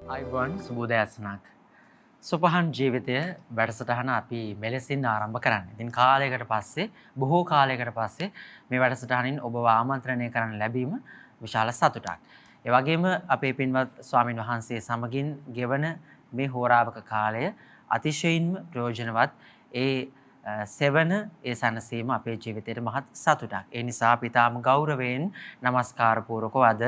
අයිබෝන් සුබෝදෑසනක්. සුපහන් ජීවිතය වැඩසටහන අපි මෙලෙසින් ආරම්භ කරන්න. ඉතින් කාලයකට පස්සේ බොහෝ කාලයකට පස්සේ මේ වැඩසටහනින් ඔබව ආමන්ත්‍රණය කරන්න ලැබීම විශාල සතුටක්. ඒ වගේම අපේ පින්වත් ස්වාමින් වහන්සේ සමගින් ගෙවන මේ හෝරාවක කාලය අතිශයින්ම ප්‍රයෝජනවත්. ඒ සෙවන ඒ සැනසීම අපේ ජීවිතයට මහත් සතුටක්. ඒ නිසා අපි තාම ගෞරවයෙන් নমස්කාර පූර්වකව අද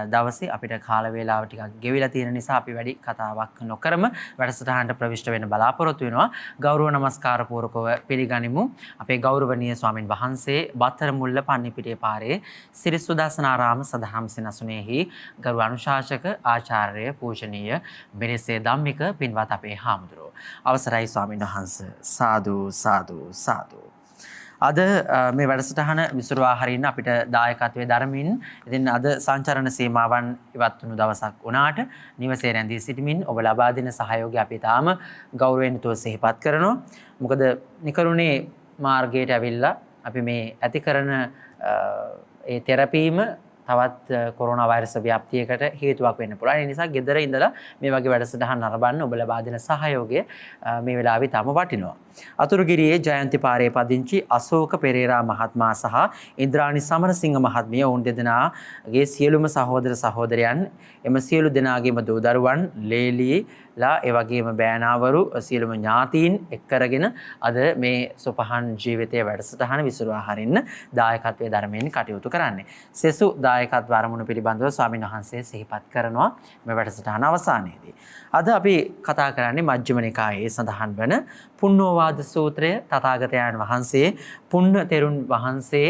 දවසේ අපිට කාල වේලාව ටිකක් ගෙවිලා තියෙන නිසා අපි වැඩි කතාවක් නොකරම වැඩසටහනට ප්‍රවිෂ්ඨ වෙන්න බලාපොරොත්තු වෙනවා. ගෞරව নমස්කාර පූර්වකව පිළිගනිමු. අපේ ගෞරවනීය ස්වාමින් වහන්සේ බත්තරමුල්ල පන්නිපිටිය පාරේ සිරිසුදාසනාරාම සදහම් සෙනසුනේහි ගරු අනුශාසක ආචාර්ය පූජනීය මිරිසේ ධම්මික පින්වත් අපේ හාමුදුරුවෝ. අවසරයි ස්වාමීන් වහන්සේ. සාදු සාදු සාදු. අද මේ වැඩසටහන විසුරුවා හරින්න අපිට දායකත්වයේ දරමින් ඉතින් අද සංචරණ සීමාවන් ඉවත් වුණු දවසක් වුණාට නිවසේ රැඳී සිටමින් ඔබ ලබා දෙන සහයෝගය අපි තාම ගෞරවයෙන් යුතුව සිහිපත් කරනවා. මොකද නිකරුණේ මාර්ගයට ඇවිල්ලා අපි මේ ඇති කරන ඒ තෙරපීම තවත් කොරෝනා වෛරස් ව්‍යාප්තියකට හේතුවක් වෙන්න පුළුවන්. ඒ නිසා ගෙදර ඉඳලා මේ වගේ වැඩසටහන් නරඹන්න ඔබ ලබා දෙන සහයෝගය මේ වෙලාවේ තම වටිනවා. අතුරුගිරියේ ජයන්ති පාරේ පදිංචි අශෝක පෙරේරා මහත්මයා සහ ඉන්ද්‍රාණි සමරසිංහ මහත්මිය ඔවුන් දෙදෙනාගේ සියලුම සහෝදර සහෝදරයන් එම සියලු දෙනාගේම දූ දරුවන් ලේලිලා ඒ වගේම බෑනාවරු සියලුම ඥාතීන් එක් කරගෙන අද මේ සුපහන් ජීවිතයේ වැඩසටහන විසුරුවා හරින්න දායකත්වයේ ධර්මයෙන් කටයුතු කරන්නේ. සෙසු දායකත්ව අරමුණු පිළිබඳව ස්වාමීන් වහන්සේ සිහිපත් කරනවා මේ වැඩසටහන අවසානයේදී. අද අපි කතා කරන්නේ මජ්ක්‍ධිම නිකායේ සඳහන් වන පුණ්ණෝවාද සූත්‍රය. තථාගතයන් වහන්සේ පුණ්ණ තෙරුන් වහන්සේ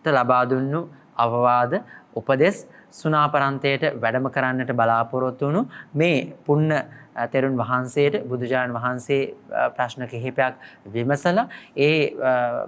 ලබා දුන්නු අවවාද උපදෙස් සුණාපරන්තයට වැඩම කරන්නට බලාපොරොත්තු වුණු මේ පුණ්ණ තෙරුන් වහන්සේට බුදුජාණන් වහන්සේ ප්‍රශ්න කිහිපයක් විමසලා ඒ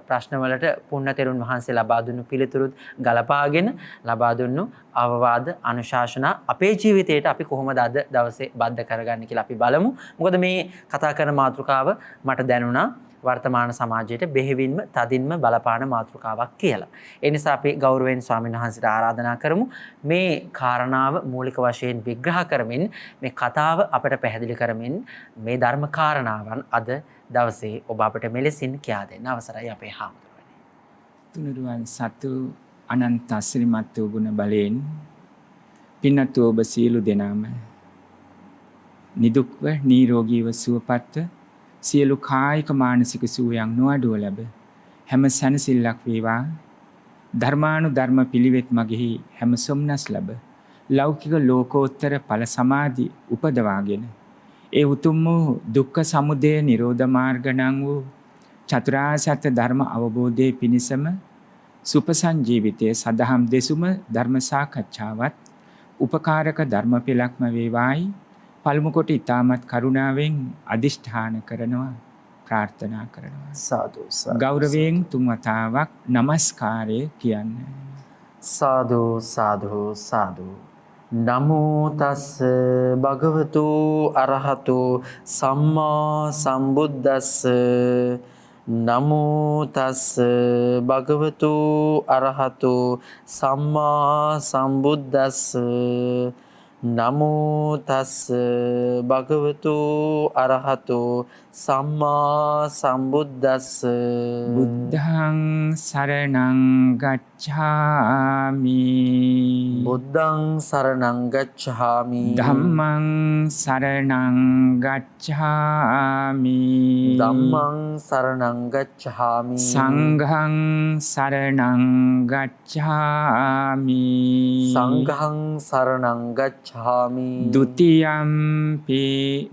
ප්‍රශ්නවලට පුණ්ණ තෙරුන් වහන්සේ ලබා දුන්නු පිළිතුරුත් ගලපාගෙන ලබා දුන්නු අවවාද අනුශාසනා අපේ ජීවිතයට අපි කොහොමද අද දවසේ බද්ධ කරගන්නේ කියලා අපි බලමු. මොකද මේ කතා කරන මාතෘකාව මට දැනුණා වර්තමාන සමාජයට බෙහෙවින්ම තදින්ම බලපාන මාතෘකාවක් කියලා. ඒ නිසා අපි ගෞරවයෙන් ස්වාමීන් වහන්සේට ආරාධනා කරමු මේ කාරණාව මූලික වශයෙන් විග්‍රහ කරමින් මේ කතාව අපට පැහැදිලි කරමින් මේ ධර්ම කාරණාවන් අද දවසේ ඔබ අපට මෙලෙසින් කියා දෙන්න අවසරයි අපේ හාමුදුරුවනේ. තුනුරුවන් සතු අනන්ත ශ්‍රීමත් වූ ගුණ බලයෙන් පින්වත් ඔබ සියලු දෙනාම නිදුක්ව නිරෝගීව සුවපත්ව සියලු කායික මානසික සුවයන් නොඅඩුව ලැබ හැම සැනසෙල්ලක් වේවා. ධර්මානුධර්ම පිළිවෙත් මගෙහි හැම සොම්නස් ලැබ ලෞකික ලෝකෝත්තර ඵල සමාධි උපදවාගෙන ඒ උතුම් වූ දුක්ඛ සමුදය නිරෝධ මාර්ග නම් වූ චතුරාර්ය සත්‍ය ධර්ම අවබෝධයේ පිණසම සුපසංජීවිතයේ සදහම් දෙසුම ධර්ම සාකච්ඡාවත් උපකාරක ධර්ම පෙළක්ම වේවායි පළමු කොට ඊ타මත් කරුණාවෙන් අදිෂ්ඨාන කරනවා ප්‍රාර්ථනා කරනවා. සාදු ගෞරවයෙන් තුන් වතාවක් নমස්කාරය කියන්නේ. සාදු සාදු සාදු. නමෝ තස් භගවතු අරහතු සම්මා සම්බුද්දස්ස. නමෝ තස් භගවතු අරහතු සම්මා සම්බුද්දස්ස. නමෝ තස් භගවතු අරහතු සම්මා සම්බුද්දස්ස. බුද්ධං සරණං ගච්ඡාමි. බුද්ධං සරණං ගච්ඡාමි. ධම්මං සරණං ගච්ඡාමි. ධම්මං සරණං ගච්ඡාමි. සංඝං සරණං ගච්ඡාමි. සංඝං සරණං ගච්ඡාමි. ဒုတိယံ පි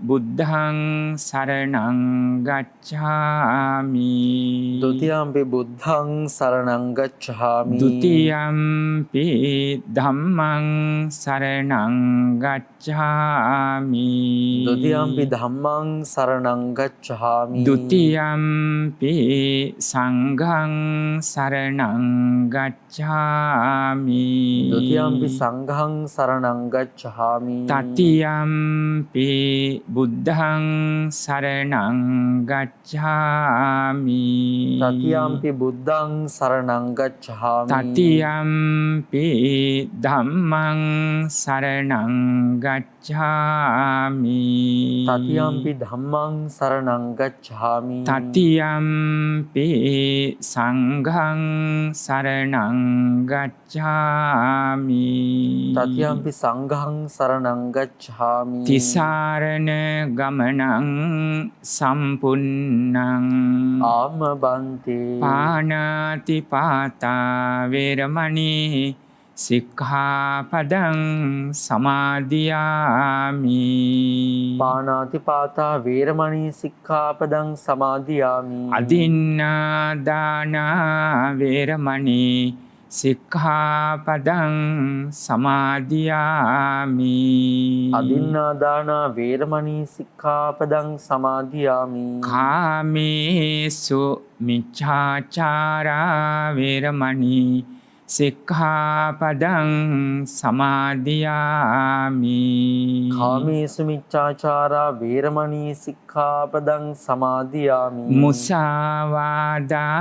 බුද්ධං සරණං ගච්ඡාමි. ဒုတိယံ පි බුද්ධං සරණං ගච්ඡාමි. ဒုတိယံ පි ධම්මං සරණං ගච්ඡාමි. ဒုတိယံ පි ධම්මං සරණං ගච්ඡාමි. ဒုတိယံ පි සංඝං සරණං ගච්ඡාමි. Dutiyampi ගච්ඡාමි sanghang saranang gacchami. තතියම්පි බුද්ධං සරණං ගච්ඡාමි Tatiyampi buddhang saranang gacchami. තතියම්පි ධම්මං සරණං ගච්ඡාමි Tatiyampi dhammang saranang gacchami. තතියම්පි සංඝං සරණං ගච්ඡාමි Tatiyampi sanghang saranang gacchami. තිසරණ ගමනං සම්පුන්නං Amabante. පානාති පාතා වේරමණී සික්ඛාපදං සමාදියාමි Panatipata veramani sikkhapadang samadhiyami. අදින්නා දාන වේරමණී සික්ඛාපදං සමාදියාමි Adinnadana veramani sikkhapadang samadhiyami. කාමේසු මිච්ඡාචාරා වේරමණී සික්ඛාපදං සමාදියාමි Kamesu miccāchārā veramani sikkhapadang samadhiyami. මුසාවාදා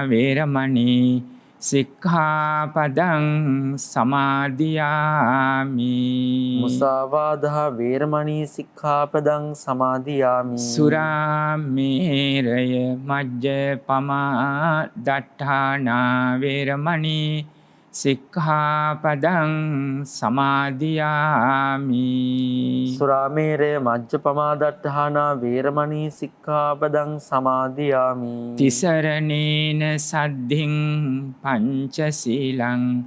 වේරමණී සික්ඛාපදං සමාදියාමි Musāvādah veramani sikkhapadang samadhiyami. සුරාමේරය මජ්ජපමා දට්ඨානා වේරමණී සික්ඛාපදං සමාදියාමි Suramere majjapamadattahana veramani sikkhapadang samadhiyami. තිසරණේන සද්ධින් පංචශීලං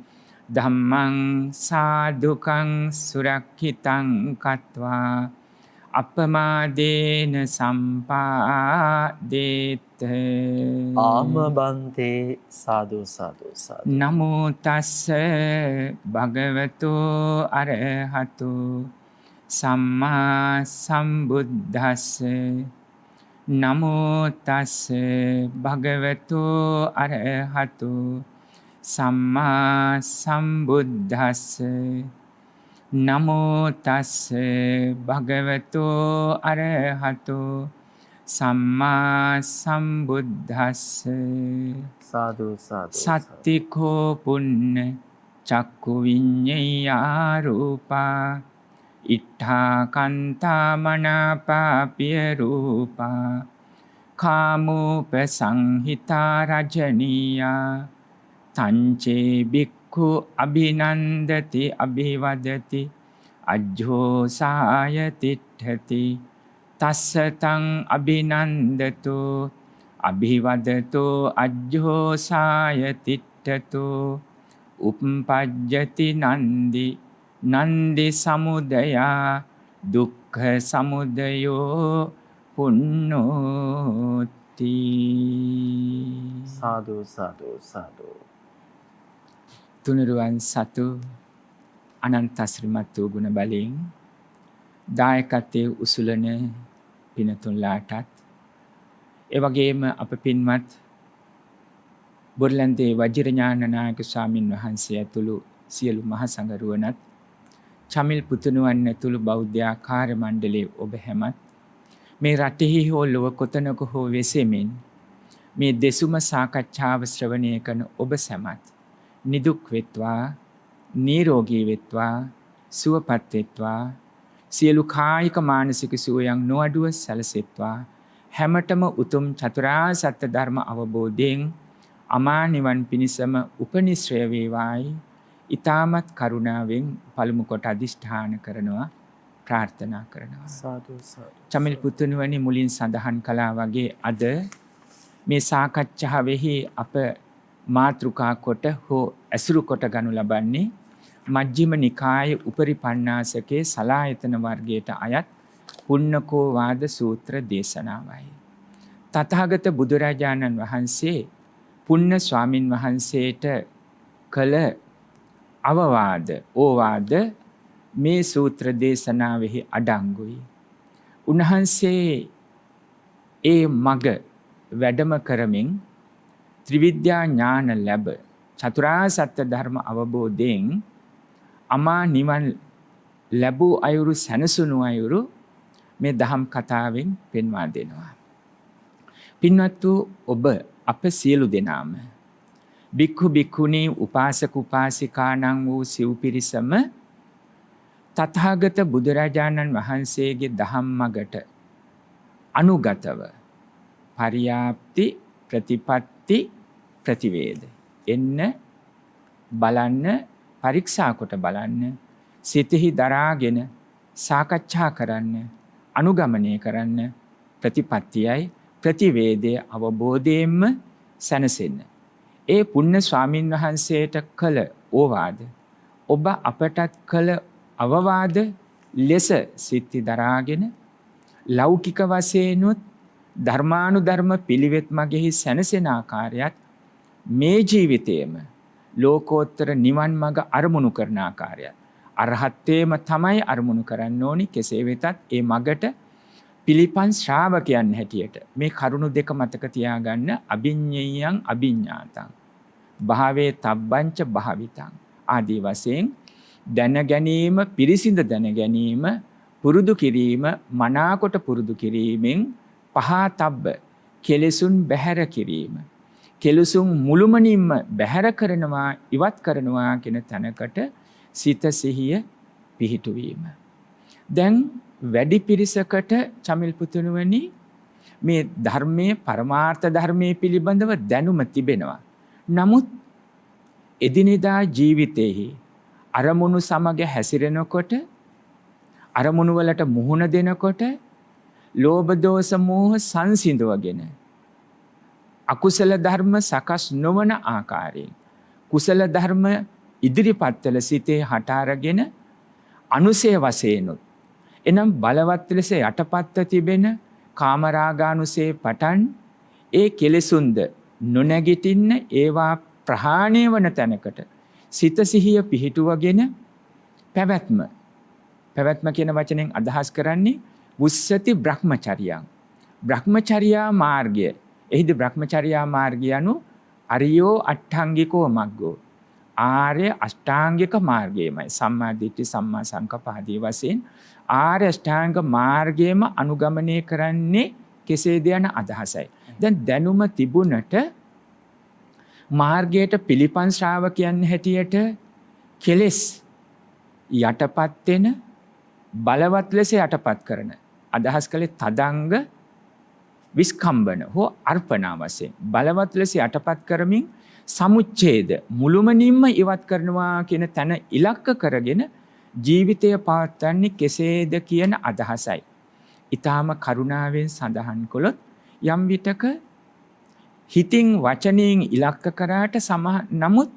ධම්මං සාදුකං සුරක්ඛිතං කତ୍වා අපමාදේන සම්පාදේත Amabante. Sadhu sadhu sadhu. නමෝ තස්ස භගවතු අරහතු සම්මා සම්බුද්දස්ස නමෝ තස්ස භගවතු අරහතු සම්මා සම්බුද්දස්ස නමෝ තස්ස භගවතු අරහතු සම්මා සම්බුද්දස්ස Sadhu sadhu. සත්තිකෝ පුන්න චක්කු විඤ්ඤයා රූපා ඉත්තා කන්තා මනාපාපිය රූපා කාමෝපසංහිතා රජනීයා තංචේ බික්ඛු අභිනන්දති අභිවදති අජ්ජෝසාය තිට්ඨති තස්සතං අභිනන්දතෝ අභිවදතෝ අජ්ජෝසාය තිට්ඨතෝ උප්පජ්ජති නන්දි නන්දි සමුදයා දුක්ඛ සමුදයෝ පුන්නෝති Sadhu sadhu sadhu. තුනුරුවන් සතු අනන්ත ශ්‍රීමත් වූ ගුණ බලෙන් දායකත්වයේ උසුලන පිනතුන්ලාටත් ඒ වගේම අප පින්වත් බොරලන්තේ වජිරඥාන නායක ස්වාමින් වහන්සේ ඇතුළු සියලු මහ සංඝරුවනත් චමිල් පුතුණුවන් ඇතුළු බෞද්ධ ආකාර මණ්ඩලයේ ඔබ හැමත් මේ රටෙහි හෝ ලොව කොතනක හෝ වෙසෙමින් මේ දෙසුම සාකච්ඡාව ශ්‍රවණය කරන ඔබ සැමත් නිදුක් වෙත්වා නිරෝගී වෙත්වා සුවපත් වෙත්වා සියලු කායික මානසික සුවයන් නොඅඩුව සැලසෙත්වා හැමතෙම උතුම් චතුරාර්ය සත්‍ය ධර්ම අවබෝධයෙන් අමා නිවන් පිණිසම උපනිශ්‍රය වේවායි ඊ타මත් කරුණාවෙන් පළමු කොට අදිෂ්ඨාන කරනවා ප්‍රාර්ථනා කරනවා Sadhu sadhu. චමිල් පුතුණුවනි මුලින් සඳහන් කළා වගේ අද මේ සාකච්ඡාවෙහි අප මාතෘකා කොට හෝ ඇසුරු කොට ගනු ලබන්නේ මජ්ක්‍ධිම නිකායේ උපරිපණ්ණාසකේ සලායතන වර්ගයට අයත් පුන්නකෝ වාද සූත්‍ර දේශනාවයි. තථාගත බුදුරජාණන් වහන්සේ පුන්න ස්වාමින් වහන්සේට කළ අවවාද ඕවාද මේ සූත්‍ර දේශනාවෙහි අඩංගුයි. උන්වහන්සේ ඒ මග වැඩම කරමින් ත්‍රිවිද්‍යා ඥාන ලැබ චතුරාර්ය සත්‍ය ධර්ම අවබෝධයෙන් අමා නිවන් ලැබූ අයුරු සැනසුණු අයුරු මේ දහම් කතාවෙන් පෙන්වා දෙනවා. පින්වත් වූ ඔබ අප සියලු දෙනාම බික්ඛු බික්ඛුණී උපාසක උපාසිකාණන් වූ සිව් පිරිසම තථාගත බුදුරජාණන් වහන්සේගේ දහම් මගට අනුගතව පරියාප්ති ප්‍රතිපත්ති ප්‍රතිවේද එන්න බලන්න පරීක්ෂා කොට බලන්න සිතෙහි දරාගෙන සාකච්ඡා කරන්න අනුගමනය කරන්න ප්‍රතිපත්තියයි ප්‍රතිවේදයේ අවබෝධයෙන්ම සැනසෙන්න. ඒ පුණ්‍ය ස්වාමින් වහන්සේට කළ ඕවාද ඔබ අපටත් කළ අවවාද ලෙස සිත්ති දරාගෙන ලෞකික වශයෙන්ුත් ධර්මානුධර්ම පිළිවෙත් මගෙහි සැනසෙන ආකාරයත් මේ ජීවිතයේම ලෝකෝත්තර නිවන් මඟ අරමුණු කරන ආකාරයත් අරහත්ත්වයේම තමයි අරමුණු කරන්න ඕනි. කෙසේ වෙතත් ඒ මගට පිළිපන් ශ්‍රාවකයන් හැටියට මේ කරුණු දෙක මතක තියාගන්න. අභිඤ්ඤයං අභිඤ්ඤාතං භාවේ තබ්බංච භාවිතං ආදී වශයෙන් දැන ගැනීම පිරිසිඳ දැන ගැනීම පුරුදු කිරීම මනාකොට පුරුදු කිරීමෙන් පහතබ්බ කෙලෙසුන් බැහැර කිරීම කෙලෙසුන් මුළුමනින්ම බැහැර කරනවා ඉවත් කරනවා කියන තැනකට සිත සිහිය පිහිටුවීම. දැන් වැඩි පිරිසකට චමිල් පුතුණුවනි මේ ධර්මයේ පරමාර්ථ ධර්මයේ පිළිබඳව දැනුම තිබෙනවා. නමුත් එදිනෙදා ජීවිතයේ අරමුණු සමග හැසිරෙනකොට අරමුණු වලට මුහුණ දෙනකොට ලෝභ දෝෂ මෝහ සංසිඳවගෙන අකුසල ධර්ම සකස් නොවන ආකාරයෙන් කුසල ධර්ම ඉදිරිපත් කළ සිතේ හට අරගෙන අනුසය වශයෙන් එනම් බලවත් ලෙස යටපත්ව තිබෙන කාමරාගානුසේ පටන් ඒ කෙලෙසුන්ද නොනැගිටින්න ඒවා ප්‍රහාණය වන තැනකට සිත සිහිය පිහිටුවගෙන පැවැත්ම කියන වචනෙන් අදහස් කරන්නේ උස්සති බ්‍රහ්මචර්යං බ්‍රහ්මචර්යා මාර්ගය. එහිදී බ්‍රහ්මචර්යා මාර්ගය anu අරියෝ අට්ඨාංගිකෝ මග්ගෝ ආර්ය අෂ්ටාංගික මාර්ගයමයි. සම්මා දිට්ඨි සම්මා සංකප්ප ආදී වශයෙන් ආර්ය අෂ්ටාංග මාර්ගයම අනුගමනය කරන්නේ කෙසේද යන අදහසයි. දැන් දැනුම තිබුණට මාර්ගයට පිළිපන් ශ්‍රාවකයන් හැටියට කෙලෙස් යටපත් වෙන බලවත් ලෙස යටපත් කරන අදහස් කළේ තදංග විස්කම්බන හෝ අර්පණා වශයෙන් බලවත් ලෙස යටපත් කරමින් සමුච්ඡේද මුළුමනින්ම ඉවත් කරනවා කියන තැන ඉලක්ක කරගෙන ජීවිතය පවත්වන්නේ කෙසේද කියන අදහසයි. ඊටාම කරුණාවෙන් සඳහන් කළොත් යම් විටක හිතින් වචනයෙන් ඉලක්ක කරාට නමුත්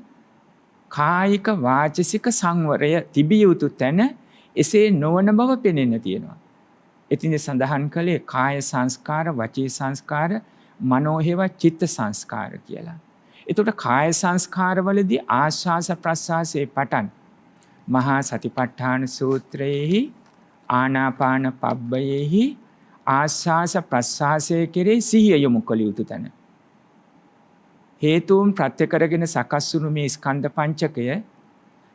කායික වාචසික සංවරය තිබිය යුතු තැන එසේ නොවන බව පෙනෙන්න තියෙනවා. එතින් සඳහන් කළේ කාය සංස්කාර, වචී සංස්කාර, මනෝහෙව චිත්ත සංස්කාර කියලා. එතකොට කාය සංස්කාරවලදී ආස්වාස ප්‍රස්වාසයේ පටන් මහා සතිපට්ඨාන සූත්‍රයේහි ආනාපාන පබ්බයේහි ආස්වාස ප්‍රස්වාසයේ කෙරෙහි සිහිය යොමු කළ යුතු තැන. හේතුන් ප්‍රත්‍ය කරගෙන සකස් වුණු මේ ස්කන්ධ පංචකය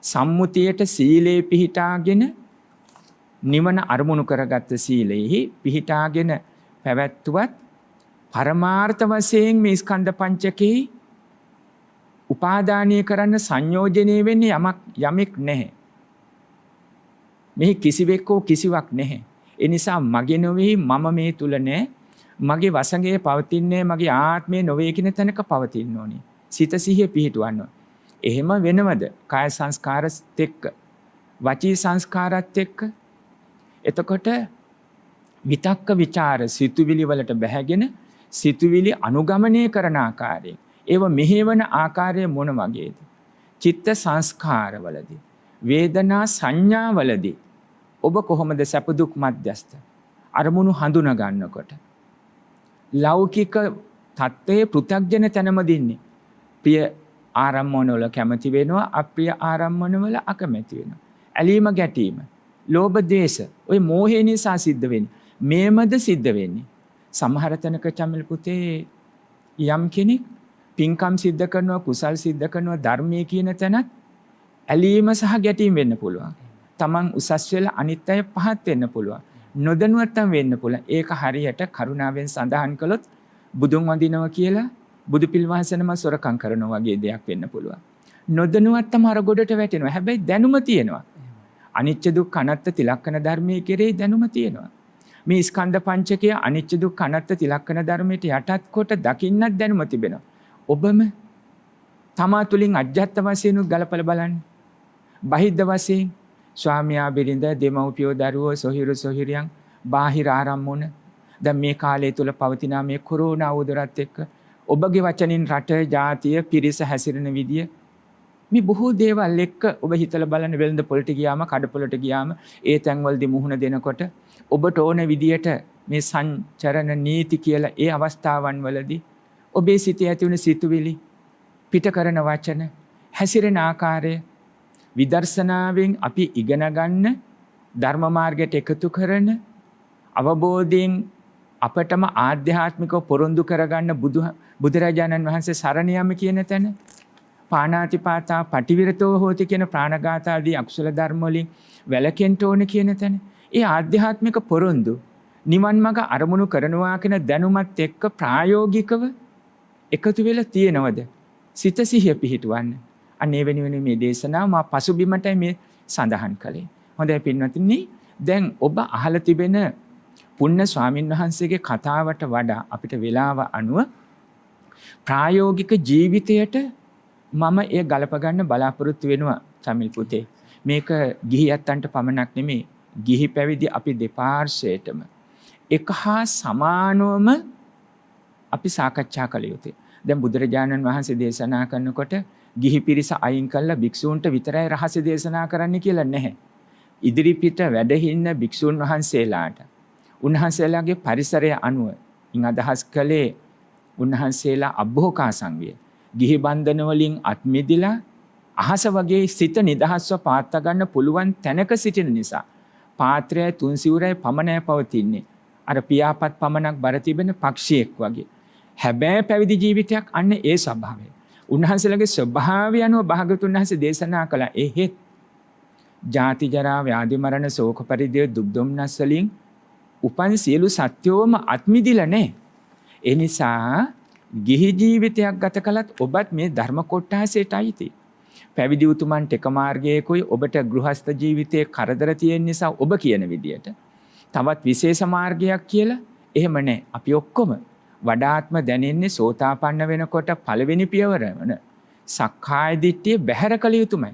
සම්මුතියට සීලේ පිහිටාගෙන නිවන අරමුණු කරගත්ත සීලෙහි පිහිටාගෙන පැවැත්වුවත් පරමාර්ථ වශයෙන් මේ ස්කන්ධ පංචකේ උපාදානීය කරන්න සංයෝජනය වෙන්නේ යමෙක් නැහැ. මෙහි කිසිවෙකෝ කිසිවක් නැහැ. ඒ නිසා මගේ නොවේ මම මේ තුල නැහැ. මගේ වසඟයේ පවතින්නේ මගේ ආත්මය නොවේ කියන තැනක පවතින්න ඕනේ. සිත සිහිය පිහිටවන්න. එහෙම වෙනවද? කාය සංස්කාරත් එක්ක, වචී සංස්කාරත් එක්ක. එතකොට විතක්ක ਵਿਚාර සිතුවිලි වලට බැහැගෙන සිතුවිලි අනුගමනය කරන ආකාරයෙන් ඒව මෙහෙවන ආකාරය මොන වගේද? චිත්ත සංස්කාරවලදී, වේදනා සංඥාවලදී ඔබ කොහොමද සැප දුක් මධ්‍යස්ත අරමුණු හඳුනා ගන්නකොට ලෞකික තත්ත්වයේ පෘථග්ජන තැනම දින්නේ. ප්‍රිය ආරම්මන වල කැමති වෙනවා, අප්‍රිය ආරම්මන වල අකමැති වෙනවා. ඇලීම ගැටීම, ලෝභ ද්වේෂ, ওই මෝහය නිසා සිද්ධ වෙන්නේ. මේමද සිද්ධ වෙන්නේ. සමහර තැනක චමිල් පුතේ යම් කෙනෙක් පින්කම් සිද්ධ කරනවා, කුසල් සිද්ධ කරනවා, ධර්මයේ කියන තැනත් ඇලීම සහ ගැටීම් වෙන්න පුළුවන්. තමන් උසස් වෙලා අනිත් අය පහත් වෙන්න පුළුවන්. නොදැනුවත්වම් වෙන්න පුළුවන්. ඒක හරියට කරුණාවෙන් සඳහන් කළොත් බුදුන් වඳිනවා කියලා බුදු පිළිවහසනම සොරකම් කරනවා වගේ දෙයක් වෙන්න පුළුවන්. නොදැනුවත්වම් අර ගොඩට වැටෙනවා. හැබැයි දැනුම තියෙනවා. අනිච්ච දුක්ඛ අනාත්ම තිලක්කන ධර්මයේ කෙරෙහි දැනුම තියෙනවා. මේ ස්කන්ධ පංචකය අනිච්ච දුක්ඛ අනාත්ම තිලක්කන ධර්මයට යටත් කොට දකින්නත් දැනුම තිබෙනවා. ඔබම තමා තුළින් අජ්ජත් වශයෙන් ගලපලා බලන්න. බහිද්ද වශයෙන් ස්වාමියා බිරිඳ දෙමව්පියෝ දරුවෝ සොහිරු සොහිරියන් බාහිර ආරම්මන දැන් මේ කාලය තුල පවතින මේ කොරෝනා උදරත් එක්ක ඔබගේ වචනින් රට ජාතිය පිරිස හැසිරෙන විදිය මේ බොහෝ දේවල් එක්ක ඔබ හිතලා බලන්න වෙළඳ පොළට ගියාම කඩපොළට ගියාම ඒ තැන්වලදී මුහුණ දෙනකොට ඔබට ඕන විදියට මේ සංචරණ නීති කියලා ඒ අවස්ථාවන් වලදී ඔබේ සිතේ ඇති වුණ සිතුවිලි පිට කරන වචන හැසිරෙන ආකාරය විදර්ශනාවෙන් අපි ඉගෙන ගන්න ධර්ම මාර්ගයට එකතු කරන අවබෝධයෙන් අපටම ආධ්‍යාත්මිකව පොරොන්දු කරගන්න බුදුරජාණන් වහන්සේ සරණ යම කියන තැන පාණාතිපාතා පටිවිරතෝ හෝති කියන ප්‍රාණඝාත ආදී අකුසල ධර්ම වලින් වැළකෙන්න ඕන කියන තැන ඒ ආධ්‍යාත්මික පොරොන්දු නිවන් මඟ අරමුණු කරනවා කියන දැනුමත් එක්ක ප්‍රායෝගිකව එකතු වෙලා තියෙනවද සිත සිහිය පිහිටවන්න. අනේ වෙනුවෙන් මේ දේශනාව මා පසුබිමටයි මේ සඳහන් කළේ. හොඳයි පින්වත්නි, දැන් ඔබ අහලා තිබෙන පුණ්‍ය ස්වාමින් වහන්සේගේ කතාවට වඩා අපිට වෙලාව අනුව ප්‍රායෝගික ජීවිතයට මම ඒ ගලප ගන්න බලාපොරොත්තු වෙනවා චමිල් පුතේ. මේක ගිහියන්ට පමණක් නෙමෙයි, ගිහි පැවිදි අපි දෙපාර්ශ්වයටම එක හා සමානවම අපි සාකච්ඡා කළ යුතුයි. දැන් බුදුරජාණන් වහන්සේ දේශනා කරනකොට ගිහි පිරිස අයින් කළා භික්ෂූන්ට විතරයි රහස දේශනා කරන්න කියලා නැහැ. ඉදිරිපිට වැඩ ඉන්න භික්ෂූන් වහන්සේලාට උන්වහන්සේලාගේ පරිසරය අනුව ඉන් අදහස් කළේ උන්වහන්සේලා අභෝකා සංවිය. ගිහි බන්ධන වලින් අත්මිදිලා අහස වගේ සිත නිදහස්ව පාත්ත ගන්න පුළුවන් තැනක සිටින නිසා පාත්‍රය තුන් සිවුරයි පමණයි පවතින්නේ. අර පියාපත් පමණක් බර තිබෙන පක්ෂියෙක් වගේ. හැබැයි පැවිදි ජීවිතයක් අන්න ඒ ස්වභාවය. උන්වහන්සේලාගේ ස්වභාවය අනුව භාගතුන් වහන්සේ දේශනා කළා. එහෙත් ජාති ජරා ව්‍යාධි මරණ ශෝක පරිදේ දුක් දුම්නස් වලින් උපන් සියලු සත්‍යෝම අත්මිදිලා නැහැ. ඒ නිසා ගිහි ජීවිතයක් ගත කළත් ඔබත් මේ ධර්ම කොට්ටාසයටයි තියෙන්නේ. පැවිදි උතුමන්ට එක මාර්ගයකයි, ඔබට ගෘහස්ත ජීවිතයේ කරදර තියෙන නිසා ඔබ කියන විදියට තවත් විශේෂ මාර්ගයක් කියලා එහෙම නැහැ. අපි ඔක්කොම වඩාත්ම දැනෙන්නේ සෝතාපන්න වෙනකොට පළවෙනි පියවර වන සක්කාය දිට්ඨිය බැහැර කළ යුතුමයි.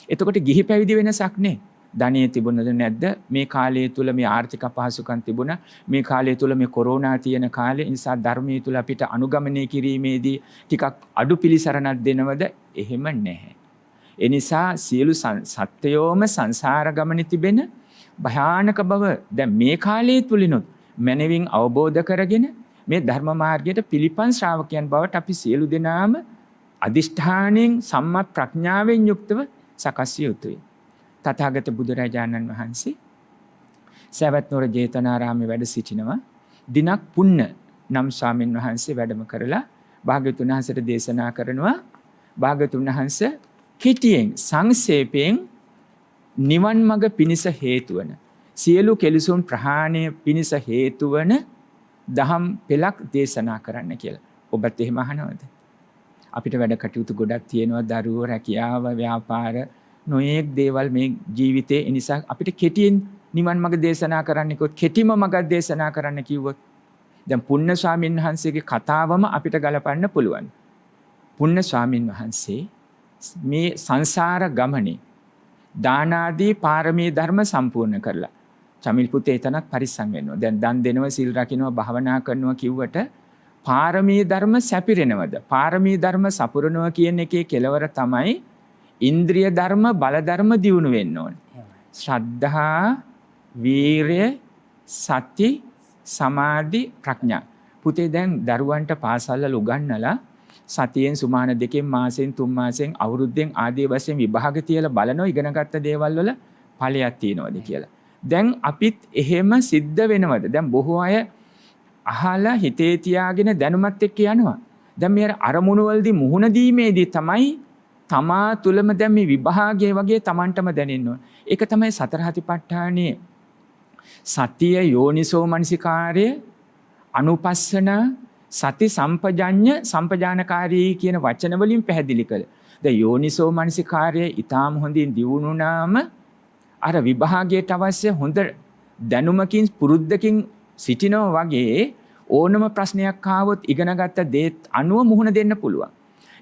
එතකොට ගිහි පැවිදි වෙනසක් නේ. ධනිය තිබුණද නැද්ද? මේ කාලය තුල මේ ආර්ථික අපහසුකම් තිබුණා. මේ කාලය තුල මේ කොරෝනා තියෙන කාලේ නිසා ධර්මයේ තුල අපිට අනුගමනය කිරීමේදී ටිකක් අඩු පිළිසරණක් දෙනවද? එහෙම නැහැ. ඒ නිසා සියලු සත්‍යයෝම සංසාර ගමනේ තිබෙන භයානක බව දැන් මේ කාලයේ තුලිනුත් මනවින් අවබෝධ කරගෙන මේ ධර්ම මාර්ගයට පිළිපන් ශ්‍රාවකයන් බවට අපි සියලු දෙනාම අදිෂ්ඨාණයෙන් සම්මා ප්‍රඥාවෙන් යුක්තව සකස් යුතුයි. තථාගත බුදුරජාණන් වහන්සේ සවැත් නුවර ජේතවනාරාමයේ වැඩ සිටිනවා. දිනක් පුන්න නම් ස්වාමීන් වහන්සේ වැඩම කරලා භාග්‍යවතුන් වහන්සේට දේශනා කරනවා. භාග්‍යවතුන් වහන්සේ කෙටියෙන් සංක්ෂේපයෙන් නිවන් මඟ පිණිස හේතු වන සියලු කෙලෙසුන් ප්‍රහාණය පිණිස හේතු වන දහම් පෙළක් දේශනා කරන්න කියලා. ඔබත් එහෙම අහනවද? අපිට වැඩ කටයුතු ගොඩක් තියෙනවා, දරුවෝ, රැකියාව, ව්‍යාපාර, නොයේක් දේවල් මේ ජීවිතේ. ඒ නිසා අපිට කෙටියෙන් නිවන් මඟ දේශනා කරන්න කිව්වොත්, කෙටිම මඟ දේශනා කරන්න කිව්වොත් දැන් පුන්න ස්වාමීන් වහන්සේගේ කතාවම අපිට ගලපන්න පුළුවන්. පුන්න ස්වාමීන් වහන්සේ මේ සංසාර ගමනේ දාන ආදී පාරමී ධර්ම සම්පූර්ණ කරලා චමිල් පුතේ එතනත් පරිස්සම් වෙනවා. දැන් දන් දෙනවා, සිල් රකින්නවා, භාවනා කරනවා කිව්වට පාරමී ධර්ම සැපිරෙනවද? පාරමී ධර්ම සපුරනවා කියන එකේ කෙලවර තමයි ඉන්ද්‍රිය ධර්ම, බල ධර්ම දියුණු වෙන්න ඕනේ. ශ්‍රද්ධා, වීරය, සති, සමාධි, ප්‍රඥා. පුතේ දැන් දරුවන්ට පාසල් වල උගන්වලා සතියෙන් සුමාන දෙකෙන් මාසෙන් 3 මාසෙන් අවුරුද්දෙන් ආදී වශයෙන් විභාග තියලා බලනවා ඉගෙනගත්ත දේවල් වල ඵලයක් තියෙනවද කියලා. දැන් අපිත් එහෙම සිද්ධ වෙනවද? දැන් බොහෝ අය අහලා හිතේ තියාගෙන දැනුමත් එක්ක යනවා. දැන් මේ අරමුණු වලදී මුහුණ දීමේදී තමයි තමා තුළම දැන් මේ විභාගය වගේ Tamanටම දැනෙන්න ඕන. ඒක තමයි සතර හතිපට්ඨානයේ සතිය යෝනිසෝ මනසිකාර්ය අනුපස්සන සති සම්පජඤ්ඤ සම්පජානකාරී කියන වචන වලින් පැහැදිලි කළා. දැන් යෝනිසෝ මනසිකාර්ය ඊටාම හොඳින් දියුණුනාම අර විභාගයට අවශ්‍ය හොඳ දැනුමකින් පුරුද්දකින් සිටිනවා වගේ ඕනම ප්‍රශ්නයක් ආවොත් ඉගෙනගත්ත දේත් අනුව මුහුණ දෙන්න පුළුවන්.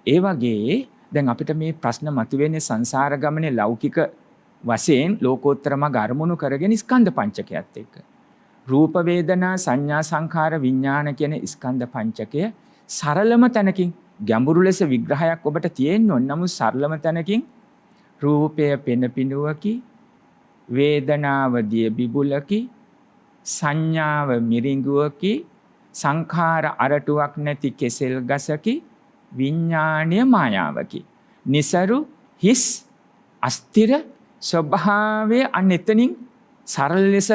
ඒ වගේ දැන් අපිට මේ ප්‍රශ්න මතුවෙන්නේ සංසාර ගමනේ ලෞකික වශයෙන් ලෝකෝත්තර මඟ අරමුණු කරගෙන ස්කන්ධ පංචකයත් එක්ක. රූප වේදනා සංඥා සංඛාර විඥාන කියන ස්කන්ධ පංචකය සරලම තැනකින් ගැඹුරු ලෙස විග්‍රහයක් ඔබට තියෙන්න ඕන. නමුත් සරලම තැනකින් රූපය පෙන පිඬුවකි, වේදනාව දිය බිබුලකි, සංඥාව මිරිඟුවකි, සංඛාර අරටුවක් නැති කෙසෙල් ගසකි, විඥාණය මායාවකි. නිසරු හිස් අස්තිර ස්වභාවය අන්න එතනින් සරල ලෙස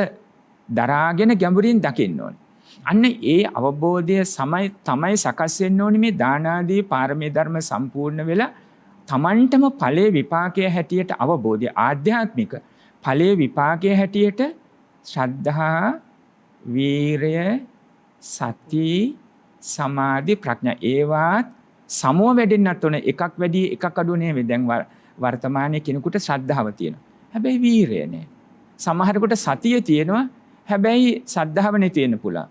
දරාගෙන ගැඹුරින් දකින්න ඕනේ. අන්න ඒ අවබෝධය තමයි සකස් වෙන්න ඕනේ මේ දාන ආදී පාරමී ධර්ම සම්පූර්ණ වෙලා Tamanටම ඵලයේ විපාකයේ හැටියට අවබෝධය ආධ්‍යාත්මික ඵලයේ විපාකයේ හැටියට ශ්‍රද්ධා, වීරය, සති, සමාධි, ප්‍රඥා ඒවත් සමව වැඩෙන්නත් ඕන. එකක් වැඩි එකක් අඩු නෙවෙයි. දැන් වර්තමානයේ කෙනෙකුට ශ්‍රද්ධාව තියෙනවා. හැබැයි වීරය නෑ. සමහරකට සතිය තියෙනවා. හැබැයි ශ්‍රද්ධාව නැති වෙන්න පුළුවන්.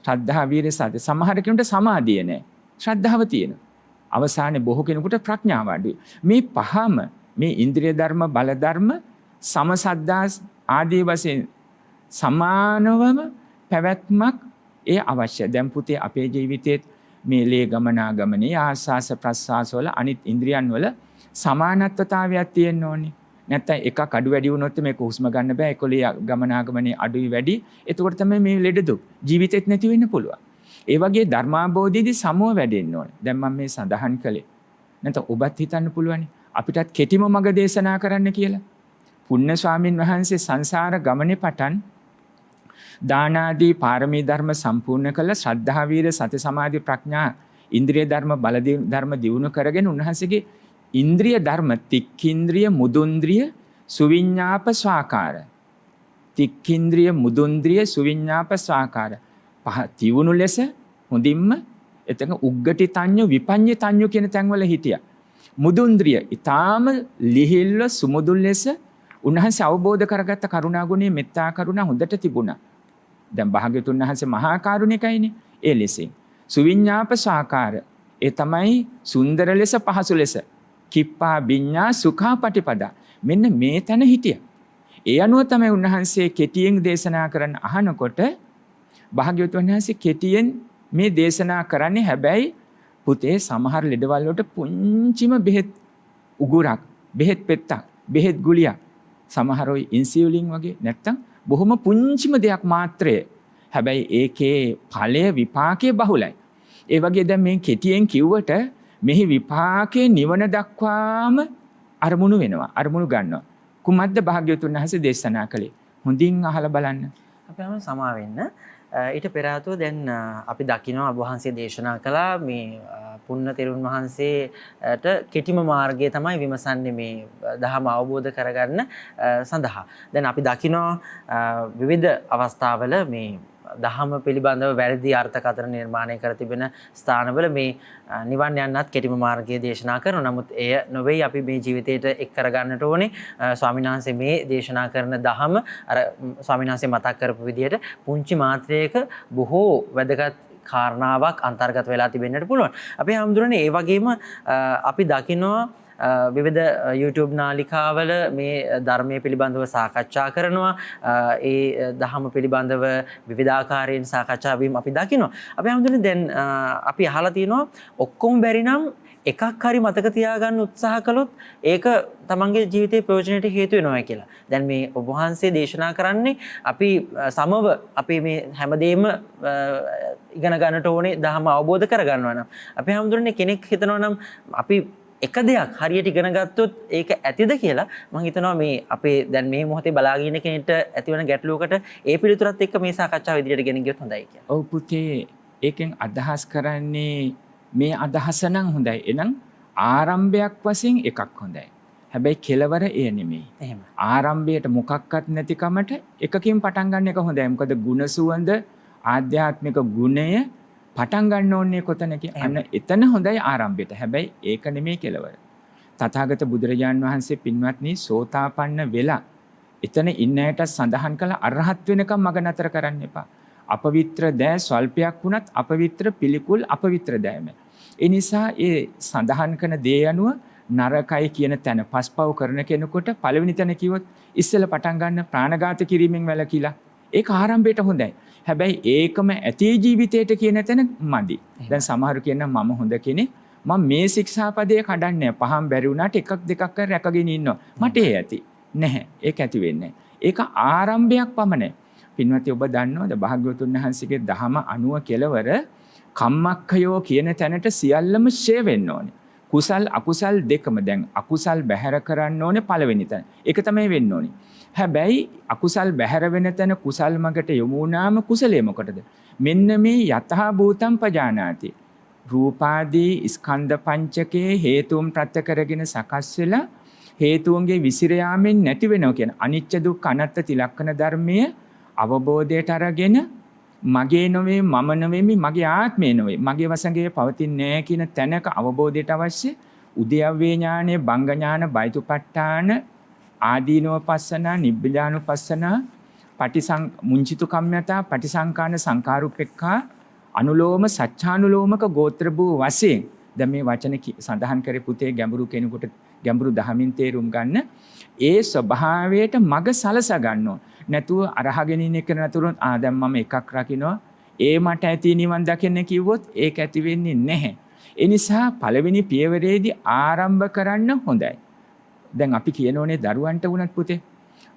ශ්‍රද්ධා, වීරය, සති. සමහර කෙනෙකුට සමාධිය නෑ. ශ්‍රද්ධාව තියෙනවා. අවසානයේ බොහෝ කෙනෙකුට ප්‍රඥාව අඩුයි. මේ පහම මේ ඉන්ද්‍රිය ධර්ම, බල ධර්ම, සමසද්දා ආදී වශයෙන් සමානවම පැවැත්මක් ඒ අවශ්‍යයි. දැන් පුතේ අපේ ජීවිතයේ මේ ලේ ගමනාගමනේ ආස්වාස ප්‍රස්වාස වල අනිත් ඉන්ද්‍රියන් වල සමානත්වතාවයක් තියෙන්න ඕනේ. නැත්නම් එකක් අඩු වැඩි වුණොත් මේක හුස්ම ගන්න බෑ. ඒකලේ ගමනාගමනේ අඩුයි වැඩි. එතකොට තමයි මේ ලෙඩ දුක් ජීවිතෙත් නැති වෙන්න පුළුවන්. ඒ වගේ ධර්මාබෝධයේදී සමව වැඩෙන්න ඕනේ. දැන් මම මේ සඳහන් කළේ. නැත්නම් ඔබත් හිතන්න පුළුවන් අපිටත් කෙටිම මඟ දේශනා කරන්න කියලා. පුණ්‍ය ස්වාමින් වහන්සේ සංසාර ගමනේ පටන් දාන ආදී පාරමී ධර්ම සම්පූර්ණ කළ ශ්‍රද්ධා, වීර, සති, සමාධි, ප්‍රඥා ඉන්ද්‍රිය ධර්ම, බල ධර්ම දියුණු කරගෙන උන්වහන්සේගේ ඉන්ද්‍රිය ධර්ම තික්ඛින්ද්‍රිය, මුදුන්ද්‍රිය, සුවිඤ්ඤාප ස්වාකාර. තික්ඛින්ද්‍රිය, මුදුන්ද්‍රිය, සුවිඤ්ඤාප ස්වාකාර. පහ තියුණු ලෙස හොඳින්ම එතන උග්ගටි තඤ්ඤු, විපඤ්ඤ තඤ්ඤු කියන තැන්වල හිටියා. මුදුන්ද්‍රිය ඊටාම ලිහිල්ව සුමුදුල් ලෙස උන්වහන්සේ අවබෝධ කරගත්ත කරුණා ගුණය, මෙත්තා කරුණා හොඳට තිබුණා. දැන් භාග්‍යතුන් වහන්සේ මහා කරුණිකයිනේ. ඒ ලෙසින් සුවිඤ්ඤාප සාකාර ඒ තමයි සුන්දර ලෙස පහසු ලෙස කිප්පා විඤ්ඤා සුඛා පටිපදා. මෙන්න මේ තැන හිටියා. ඒ අනුව තමයි උන්වහන්සේ කෙටියෙන් දේශනා කරන්න අහනකොට භාග්‍යවතුන් වහන්සේ කෙටියෙන් මේ දේශනා කරන්නේ. හැබැයි පුතේ සමහර ලෙඩවල් වලට පුංචිම බෙහෙත් උගුරක්, බෙහෙත් පෙත්තක්, බෙහෙත් ගුලියක්, සමහර ඔය ඉන්සියුලින් වගේ නැත්තම් බොහොම පුංචිම දෙයක් මාත්‍රය. හැබැයි ඒකේ ඵලය විපාකයේ බහුලයි. ඒ වගේ දැන් මේ කෙටියෙන් කිව්වට මෙහි විපාකයේ නිවන දක්වාම අරමුණු වෙනවා. අරමුණු ගන්නවා. කුමද්ද භාග්‍යවතුන් වහන්සේ දේශනා කළේ? හොඳින් අහලා බලන්න. අපි හැම සමා වෙන්න. ඊට පෙර ආතුව දැන් අපි දකිනවා ඔබ වහන්සේ දේශනා කළා මේ පුන්න තෙරුන් වහන්සේට කෙටිම මාර්ගය තමයි විමසන්නේ මේ දහම අවබෝධ කරගන්න සඳහා. දැන් අපි දකිනවා විවිධ අවස්ථාවල මේ දහම පිළිබඳව වැරදි අර්ථකථන නිර්මාණය කර තිබෙන ස්ථානවල මේ නිවන් යන්නත් කෙටිම මාර්ගය දේශනා කරනවා. නමුත් එය නොවේ අපි මේ ජීවිතයට එක් කරගන්නට ඕනේ. ස්වාමීන් වහන්සේ මේ දේශනා කරන දහම අර ස්වාමීන් වහන්සේ මතක් කරපු විදිහට පුංචි මාත්‍රයක බොහෝ වැදගත් කාරණාවක් අන්තර්ගත වෙලා තිබෙන්නට පුළුවන්. අපි හඳුනන්නේ ඒ වගේම අපි දකිනවා විවිධ YouTube නාලිකාවල මේ ධර්මයේ පිළිබඳව සාකච්ඡා කරනවා. ඒ දහම පිළිබඳව විවිධාකාරයෙන් සාකච්ඡා වීම අපි දකිනවා. අපි හඳුනන්නේ දැන් අපි අහලා තියෙනවා ඔක්කොම බැරි නම් එකක් හරි මතක තියාගන්න උත්සාහ කළොත් ඒක තමන්ගේ ජීවිතේ ප්‍රයෝජනයට හේතු වෙනවා කියලා. දැන් මේ ඔබ වහන්සේ දේශනා කරන්නේ අපි සමව අපි මේ හැමදේම ඉගෙන ගන්නට ඕනේ ධර්ම අවබෝධ කරගන්නවා නම්. අපි හඳුනන්නේ කෙනෙක් හිතනවා නම් අපි එක දෙයක් හරියට ඉගෙන ගත්තොත් ඒක ඇතිද කියලා මම හිතනවා මේ අපේ දැන් මේ මොහොතේ බලාගෙන ඉන්න කෙනෙක්ට ඇතිවන ගැටලුවකට ඒ පිළිතුරත් එක්ක මේ සාකච්ඡාව ඉදිරියට ගෙන ගියොත් හොඳයි කියලා. ඔව් පුතේ ඒකෙන් අදහස් කරන්නේ මේ අදහස නම් හොඳයි. එනම් ආරම්භයක් වශයෙන් එකක් හොඳයි. හැබැයි කෙලවර එය නෙමෙයි. එහෙම. ආරම්භයට මොකක්වත් නැතිකමට එකකින් පටන් ගන්න එක හොඳයි. මොකද ගුණ සුවඳ ආධ්‍යාත්මික ගුණය පටන් ගන්න ඕනේ කොතනකින්? අන්න එතන හොඳයි ආරම්භයට. හැබැයි ඒක නෙමෙයි කෙලවර. තථාගත බුදුරජාන් වහන්සේ පින්වත්නි සෝතාපන්න වෙලා එතන ඉන්න අයට සඳහන් කළ අරහත් වෙනකම් මග නතර කරන්න එපා. අපවිත්‍ර දෑ ස්වල්පයක් වුණත් අපවිත්‍ර පිළිකුල් අපවිත්‍ර දෑම. ඒ නිසා ඒ සඳහන් කරන දේ අනුව නරකයි කියන තැන පස්පව් කරන කෙනෙකුට පළවෙනි තැන කිව්වොත් ඉස්සෙල්ලා පටන් ගන්න ප්‍රාණඝාත කිරීමෙන් වැළකීලා. ඒක ආරම්භයට හොඳයි. හැබැයි ඒකම ඇති ජීවිතයට කියන තැන මදි. දැන් සමහරු කියනවා මම හොඳ කෙනෙක්. මම මේ ශික්ෂාපදයේ කඩන්නේ පහම් බැරි වුණාට එකක් දෙකක් කර රැකගෙන ඉන්නවා. මට ඒ ඇති. නැහැ. ඒක ඇති වෙන්නේ නැහැ. ඒක ආරම්භයක් පමණයි. පින්වත්නි ඔබ දන්නවද භාග්‍යවතුන් වහන්සේගේ දහම අනුව කෙලවර කම්මක්ඛයෝ කියන තැනට සියල්ලම ෂේ වෙන්න ඕනේ. කුසල් අකුසල් දෙකම දැන් අකුසල් බැහැර කරන්න ඕනේ පළවෙනි තැන. ඒක තමයි වෙන්න ඕනේ. හැබැයි අකුසල් බැහැර වෙන තැන කුසල් මගට යොමු වුණාම කුසලයේ මොකටද? මෙන්න මේ යතහා භූතම් පජානාති. රූපාදී ස්කන්ධ පංචකයේ හේතුන් ප්‍රත්‍ය කරගෙන සකස් වෙලා හේතුන්ගේ විසිර යාමෙන් නැති වෙනවා කියන අනිච්ච දුක්ඛ අනාත්ම තිලක්කන ධර්මයේ අවබෝධයට අරගෙන මගේ නොවේ මම නෙවෙමි මගේ ආත්මය නෙවෙයි මගේ වසඟේ පවතින්නේ නැහැ කියන තැනක අවබෝධයට අවශ්‍ය උද්‍යව්වේ ඥානෙ බංග ඥාන බයිතුපට්ඨාන ආදීනවපස්සනා නිබ්බිදානුපස්සනා මුංචිතු කම්මතා පටිසංකාන සංකාරුපෙක්ඛා අනුලෝම සච්ඡානුලෝමක ගෝත්‍ර භූ වශයෙන් දැන් මේ වචන සඳහන් කරේ පුතේ ගැඹුරු කෙනෙකුට ගැඹුරු දහමින් තේරුම් ගන්න ඒ ස්වභාවයට මග සලස ගන්නවා නැතුව අරහගෙන ඉන්න එක නතුරුත් දැන් මම එකක් රකින්නවා ඒ මට ඇති නිවන් දකින්න කිව්වොත් ඒක ඇති වෙන්නේ නැහැ. ඒ නිසා පළවෙනි පියවරේදී ආරම්භ කරන්න හොඳයි. දැන් අපි කියනෝනේ දරුවන්ට වුණත් පුතේ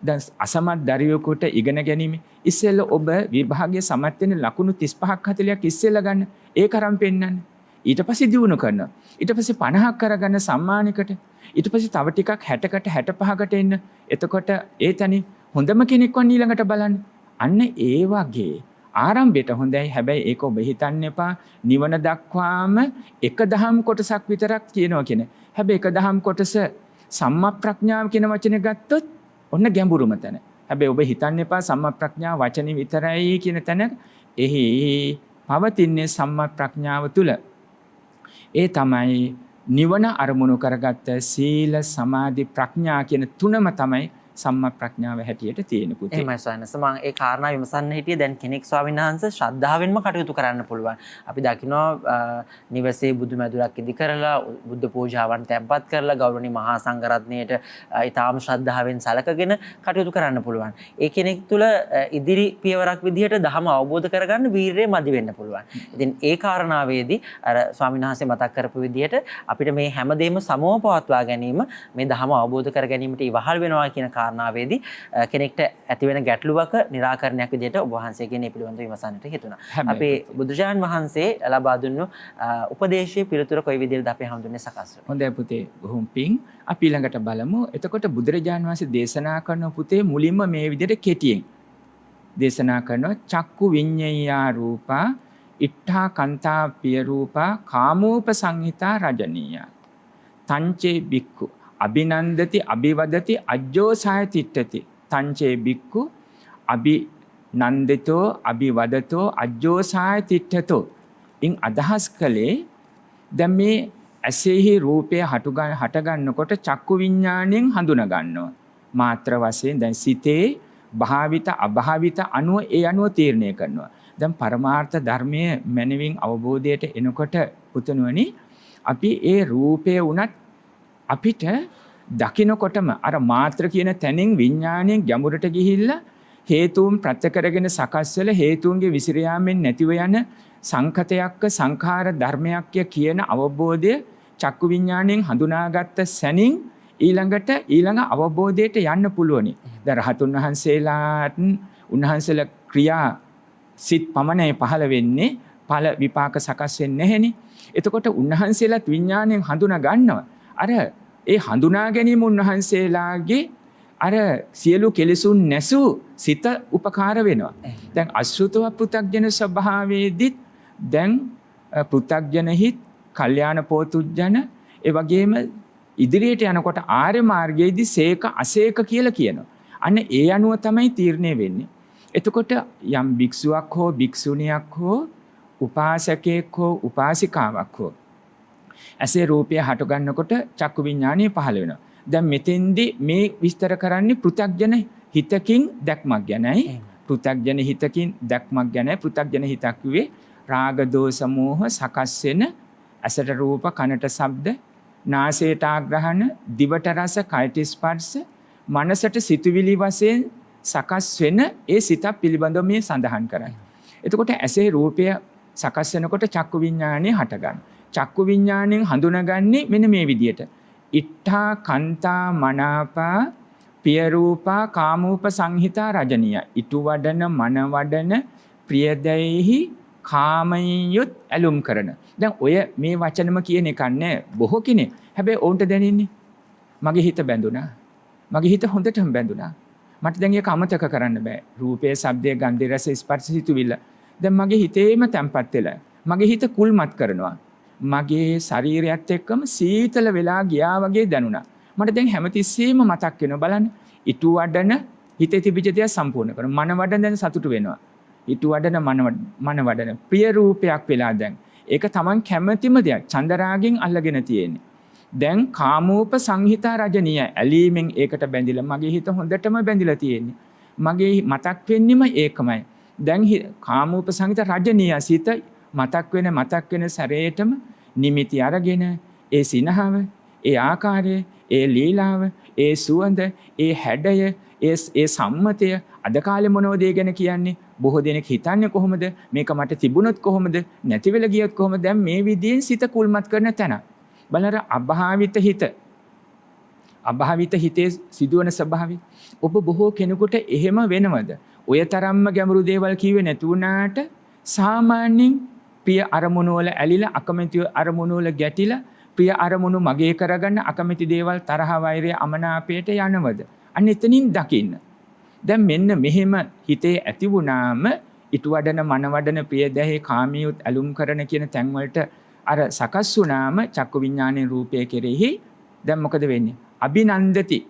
දැන් අසමත් දරුවෙකුට ඉගෙන ගැනීම ඉස්සෙල්ලා ඔබ විභාගයේ සමත් වෙන ලකුණු 35ක් 40ක් ඉස්සෙල්ලා ගන්න ඒක අරන් පෙන්නන්න. ඊට පස්සේ දිනු කරනවා. ඊට පස්සේ 50ක් කරගන්න සම්මානිකට. ඊට පස්සේ තව ටිකක් 60කට 65කට එන්න. එතකොට ඒ තැනින් හොඳම කෙනෙක් වන් ඊළඟට බලන්න. අන්න ඒ වගේ ආරම්භයට හොඳයි. හැබැයි ඒක ඔබ හිතන්න එපා නිවන දක්වාම එක දහම් කොටසක් විතරක් කියනවා කියන. හැබැයි එක දහම් කොටස සම්මා ප්‍රඥාව කියන වචනේ ගත්තොත් ඔන්න ගැඹුරුම තැන. හැබැයි ඔබ හිතන්න එපා සම්මා ප්‍රඥාව වචනේ විතරයි කියන තැන. එහි පවතින්නේ සම්මා ප්‍රඥාව තුල. ඒ තමයි නිවන අරමුණු කරගත්ත සීල සමාධි ප්‍රඥා කියන තුනම තමයි සම්මා ප්‍රඥාව හැටියට තියෙන පුතේ. එහෙමයි ස්වාමීනි. මම ඒ කාරණා විමසන්න හිටියේ දැන් කෙනෙක් ස්වාමීන් වහන්සේ ශ්‍රද්ධාවෙන්ම කටයුතු කරන්න පුළුවන්. අපි දකිනවා නිවසේ බුදු මැදුරක් ඉදි කරලා බුද්ධ පූජාවන් තැන්පත් කරලා ගෞරවනීය මහා සංඝරත්නයට ඊටාම ශ්‍රද්ධාවෙන් සලකගෙන කටයුතු කරන්න පුළුවන්. ඒ කෙනෙක් තුළ ඉදිරි පියවරක් විදිහට ධහම අවබෝධ කරගන්න වීරිය මදි වෙන්න පුළුවන්. ඉතින් ඒ කාරණාවේදී අර ස්වාමීන් වහන්සේ මතක් කරපු විදිහට අපිට මේ හැමදේම සමව පවත්වා ගැනීම මේ ධහම අවබෝධ කර ගැනීමට ඉවහල් වෙනවා කියන කාරණාවේදී කෙනෙක්ට ඇතිවෙන ගැටලුවක निराකරණයක් විදිහට ඔබ වහන්සේගෙන් මේ පිළිබඳව විමසන්නට හිතුණා. අපේ බුදුරජාණන් වහන්සේ ලබා දුන්නු උපදේශයේ පිළිතුර කොයි විදිහටද අපේ හඳුන්නේ සකස් වෙන්නේ? හොඳයි පුතේ. බොහොම පිං. අපි ළඟට බලමු. එතකොට බුදුරජාණන් වහන්සේ දේශනා කරන පුතේ මුලින්ම මේ විදිහට කෙටියෙන් දේශනා කරනවා චක්කු විඤ්ඤයා රූපා ඉට්ඨා කන්තා පිය රූපා කාමෝප සංහිතා රජනීය තංචේ බික්ඛු අභිනන්දති අභිවදති අජ්ජෝසාය තිට්ඨති තංචේ බික්ඛු අභිනන්දිතෝ අභිවදතෝ අජ්ජෝසාය තිට්ඨතෝ ඉන් අදහස් කලේ දැන් මේ ඇසෙහි රූපය හට ගන්නකොට චක්කු විඥාණයෙන් හඳුන ගන්නවා මාත්‍ර වශයෙන් දැන් සිතේ භාවිත අභාවිත අනුව ඒ අනුව තීරණය කරනවා. දැන් පරමාර්ථ ධර්මයේ මනවින් අවබෝධයට එනකොට පුතණුවනි අපි ඒ රූපය උනත් අපිට දකින්නකොටම අර මාත්‍ර කියන තැනින් විඥාණයෙන් ගැඹුරට ගිහිල්ලා හේතුන් ප්‍රත්‍ය කරගෙන සකස් වෙලා හේතුන්ගේ විසිර යාමෙන් නැතිව යන සංකතයක්ක සංඛාර ධර්මයක් කියන අවබෝධය චක්කු විඥාණයෙන් හඳුනාගත්ත සැනින් ඊළඟ අවබෝධයට යන්න පුළුවනි. දැන් රහතුන් වහන්සේලාත් උන්වහන්සේලා ක්‍රියා සිත් පමණයි පහළ වෙන්නේ ඵල විපාක සකස් වෙන්නේ නැහෙනේ. එතකොට උන්වහන්සේලාත් විඥාණයෙන් හඳුනා ගන්නවා. අර ඒ හඳුනා ගැනීම උන්වහන්සේලාගේ අර සියලු කෙලෙසුන් නැසූ සිත උපකාර වෙනවා. දැන් අශෘතව පෘථග්ජන ස්වභාවයේදීත් දැන් පෘථග්ජන හිත් කල්යාණ පෝතුජන ඒ වගේම ඉදිරියට යනකොට ආර්ය මාර්ගයේදී සේක අසේක කියලා කියනවා. අන්න ඒ අනුව තමයි තීරණය වෙන්නේ. එතකොට යම් භික්ෂුවක් හෝ භික්ෂුණියක් හෝ උපාසකයෙක් හෝ උපාසිකාවක් හෝ ඇසේ රූපය හට ගන්නකොට චක්කු විඥානය පහළ වෙනවා. දැන් මෙතෙන්දී මේ විස්තර කරන්නේ පෘථග්ජන හිතකින් දැක්මක් ගැනයි. පෘථග්ජන හිතකින් දැක්මක් ගැනයි. පෘථග්ජන හිතක් කිව්වේ රාග දෝෂ මෝහ සකස් වෙන ඇසට රූප කනට ශබ්ද නාසයට ආග්‍රහණ දිවට රස කයට ස්පර්ශ මනසට සිතුවිලි වශයෙන් සකස් වෙන ඒ සිත පිළිබඳව මේ සඳහන් කරන්නේ. එතකොට ඇසේ රූපය සකස් වෙනකොට චක්කු විඥානය හට ගන්නවා. චක්කු විඥාණයෙන් හඳුනගන්නේ මෙන්න මේ විදියට. ඉත්තා කන්තා මනාපා පිය රූපා කාමූප සංහිතා රජනීය. ඊතු වඩන මන වඩන ප්‍රියදෙහි කාමයෙන් යුත් ඇලුම් කරන. දැන් ඔය මේ වචනම කියන එක නෑ බොහෝ කෙනෙක්. හැබැයි ඔවුන්ට දැනෙන්නේ මගේ හිත බැඳුනා. මගේ හිත හොඳටම බැඳුනා. මට දැන් ඒක අමතක කරන්න බෑ. රූපේ, ශබ්දේ, ගන්ධේ, රස, ස්පර්ශ, සිතුවිල්ල. දැන් මගේ හිතේම තැම්පත් වෙලා. මගේ හිත කුල්මත් කරනවා. මගේ ශරීරයත් එක්කම සීතල වෙලා ගියා වගේ දැනුණා. මට දැන් හැමතිස්සෙම මතක් වෙනවා බලන්න. ඊතු වඩන හිතේ තිබිච්ච දේ සම්පූර්ණ කරනවා. මන වඩන දැන් සතුටු වෙනවා. ඊතු වඩන මන වඩන ප්‍රිය රූපයක් වෙලා දැන්. ඒක Taman කැමැතිම දෙයක්. චන්දරාගෙන් අල්ලගෙන තියෙන්නේ. දැන් කාමෝප සංහිතා රජනීය ඇලීමෙන් ඒකට බැඳිලා මගේ හිත හොඳටම බැඳිලා තියෙන්නේ. මගේ මතක් වෙන්නෙම ඒකමයි. දැන් කාමෝප සංහිතා රජනීය සිත මතක් වෙන සැරේටම නිමිති අරගෙන ඒ සිනහව, ඒ ආකාරය, ඒ ලීලාව, ඒ සුවඳ, ඒ හැඩය, ඒ සම්මතය අද කාලේ මොනවද ඒ ගැන කියන්නේ? බොහෝ දෙනෙක් හිතන්නේ කොහොමද? මේක මට තිබුණොත් කොහොමද? නැති වෙලා ගියොත් කොහොමද? දැන් මේ විදියෙන් සිත කුල්මත් කරන තැන. බලර අභාවිත හිතේ සිදුවන ස්වභාවය. ඔබ බොහෝ කෙනෙකුට එහෙම වෙනවද? ඔය තරම්ම ගැඹුරු දේවල් කිව්වේ නැතුණාට සාමාන්‍යයෙන් ප්‍රිය අරමුණු වල ඇලිලා අකමැති අරමුණු වල ගැටිලා ප්‍රිය අරමුණු මගේ කරගන්න අකමැති දේවල් තරහ වෛරය අමනාපයට යනවද? අන්න එතනින් දකින්න. දැන් මෙන්න මෙහෙම හිතේ ඇති වුණාම ඊට වඩන මන වඩන ප්‍රිය දැහි කාමියුත් ඇලුම් කරන කියන තැන් වලට අර සකස් වුණාම චක්කු විඥානයේ රූපය කෙරෙහි දැන් මොකද වෙන්නේ? අභිනන්දති.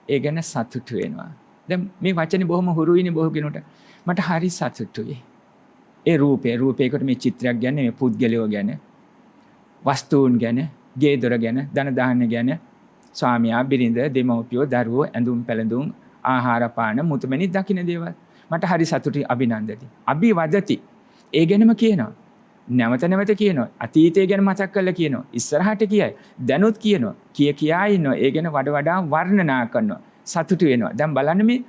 ඒ ගැන සතුටු වෙනවා. දැන් මේ වචනේ බොහොම හුරුයිනේ බොහෝ කෙනෙකුට. මට හරි සතුටුයි. ඒ රූපයකට මේ චිත්‍රයක් ගැන, මේ පුද්ගලයෝ ගැන, වස්තුන් ගැන, ගේ දොර ගැන, ධන දාන්න ගැන, ස්වාමියා, බිරිඳ, දෙමව්පියෝ, දරුවෝ, ඇඳුම් පැළඳුම්, ආහාර පාන, මුතුමැණි දකින්න දේවල්. මට හරි සතුටුයි අභිනන්දති. අභිවදති. ඒ ගැනම කියනවා. නැවත කියනවා. අතීතය ගැන මතක් කරලා කියනවා. ඉස්සරහට කියයි. දැනුත් කියනවා. කියා ඉන්නවා. ඒ ගැන වඩා වර්ණනා කරනවා. සතුටු වෙනවා. දැන් බලන්න මේ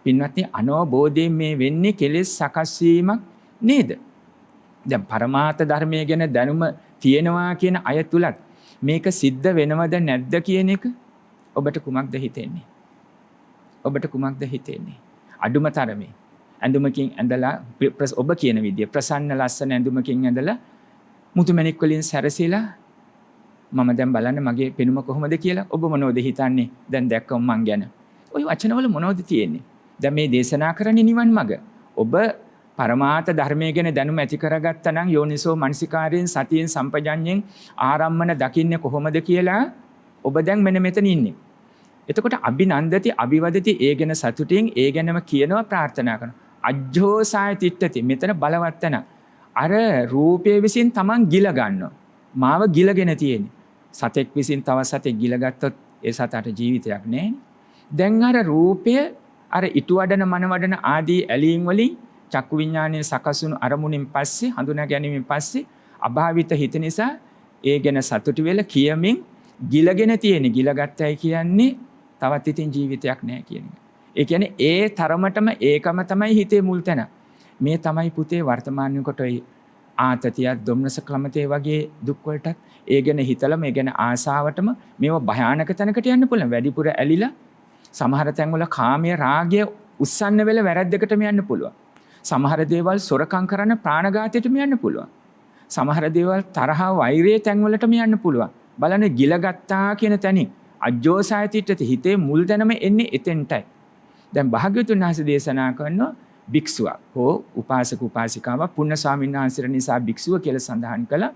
පින්වත්නි අනවබෝධයෙන් මේ වෙන්නේ කෙලෙස් සකස් වීමක් නේද? දැන් පරමාර්ථ ධර්මයේ ගැන දැනුම තියෙනවා කියන අය තුලත් මේක සිද්ධ වෙනවද නැද්ද කියන එක ඔබට කුමක්ද හිතෙන්නේ? අඩුම තරමේ ඇඳුමකින් ඇඳලා ඔබ කියන විදිය ප්‍රසන්න ලස්සන ඇඳුමකින් ඇඳලා මුතුමැණික් වලින් සැරසිලා මම දැන් බලන්න මගේ පෙනුම කොහොමද කියලා ඔබ මොනවද හිතන්නේ? දැන් දැක්කම මං ගැන. ওই වචනවල මොනවද තියෙන්නේ? දැන් මේ දේශනා කරන්නේ නිවන් මඟ. ඔබ පරමාර්ථ ධර්මයේ ගැන දැනුම ඇති කරගත්තා නම් යෝනිසෝ මනසිකාරයෙන් සතියෙන් සම්පජඤ්ඤයෙන් ආරම්මන දකින්නේ කොහොමද කියලා ඔබ දැන් මෙන්න මෙතන ඉන්නේ. එතකොට අභිනන්දති අභිවදති ඒ ගැන සතුටින් ඒ ගැනම කියනවා ප්‍රාර්ථනා කරනවා. අජ්ජෝසාය තිට්ඨති මෙතන බලවත් තැන. අර රූපයේ විසින් Taman ගිල ගන්නවා. මාව ගිලගෙන තියෙන්නේ. සතෙක් විසින් තව සතෙක් ගිලගත්තොත් ඒ සතාට ජීවිතයක් නැහැ. දැන් අර රූපය අර ඊතු වඩන මන වඩන ආදී ඇලීම් වලින් චක්කු විඥානයේ සකසුණු අරමුණින් පස්සේ හඳුනා ගැනීමෙන් පස්සේ අභාවිත හිත නිසා ඒ ගැන සතුටු වෙලා කියමින් ගිලගෙන තියෙන ගිලගත්තයි කියන්නේ තවත් ඉතින් ජීවිතයක් නැහැ කියන එක. ඒ කියන්නේ ඒ තරමටම ඒකම තමයි හිතේ මුල් තැන. මේ තමයි පුතේ වර්තමානයේ කොට ආතතිය දුම්නස ක්ලමතේ වගේ දුක් වලටත් ඒ ගැන හිතලා මේ ගැන ආසාවටම මේව භයානක තැනකට යන්න පුළුවන්. වැඩිපුර ඇලිලා සමහර තැන්වල කාමයේ රාගය උස්සන්න වෙලා වැරද්දකටම යන්න පුළුවන්. සමහර දේවල් සොරකම් කරන ප්‍රාණඝාතයටම යන්න පුළුවන්. සමහර දේවල් තරහ වෛරයේ තැන්වලටම යන්න පුළුවන්. බලන්න ගිලගත්තා කියන තැනින් අජ්ජෝසාය තිට්ඨති හිතේ මුල් තැනම එන්නේ එතෙන්ටයි. දැන් භාග්‍යවතුන් වහන්සේ දේශනා කරනවා භික්ෂුවක් හෝ උපාසක උපාසිකාවක් පුණ්‍ය ස්වාමීන් වහන්සේලා නිසා භික්ෂුව කියලා සඳහන් කළා.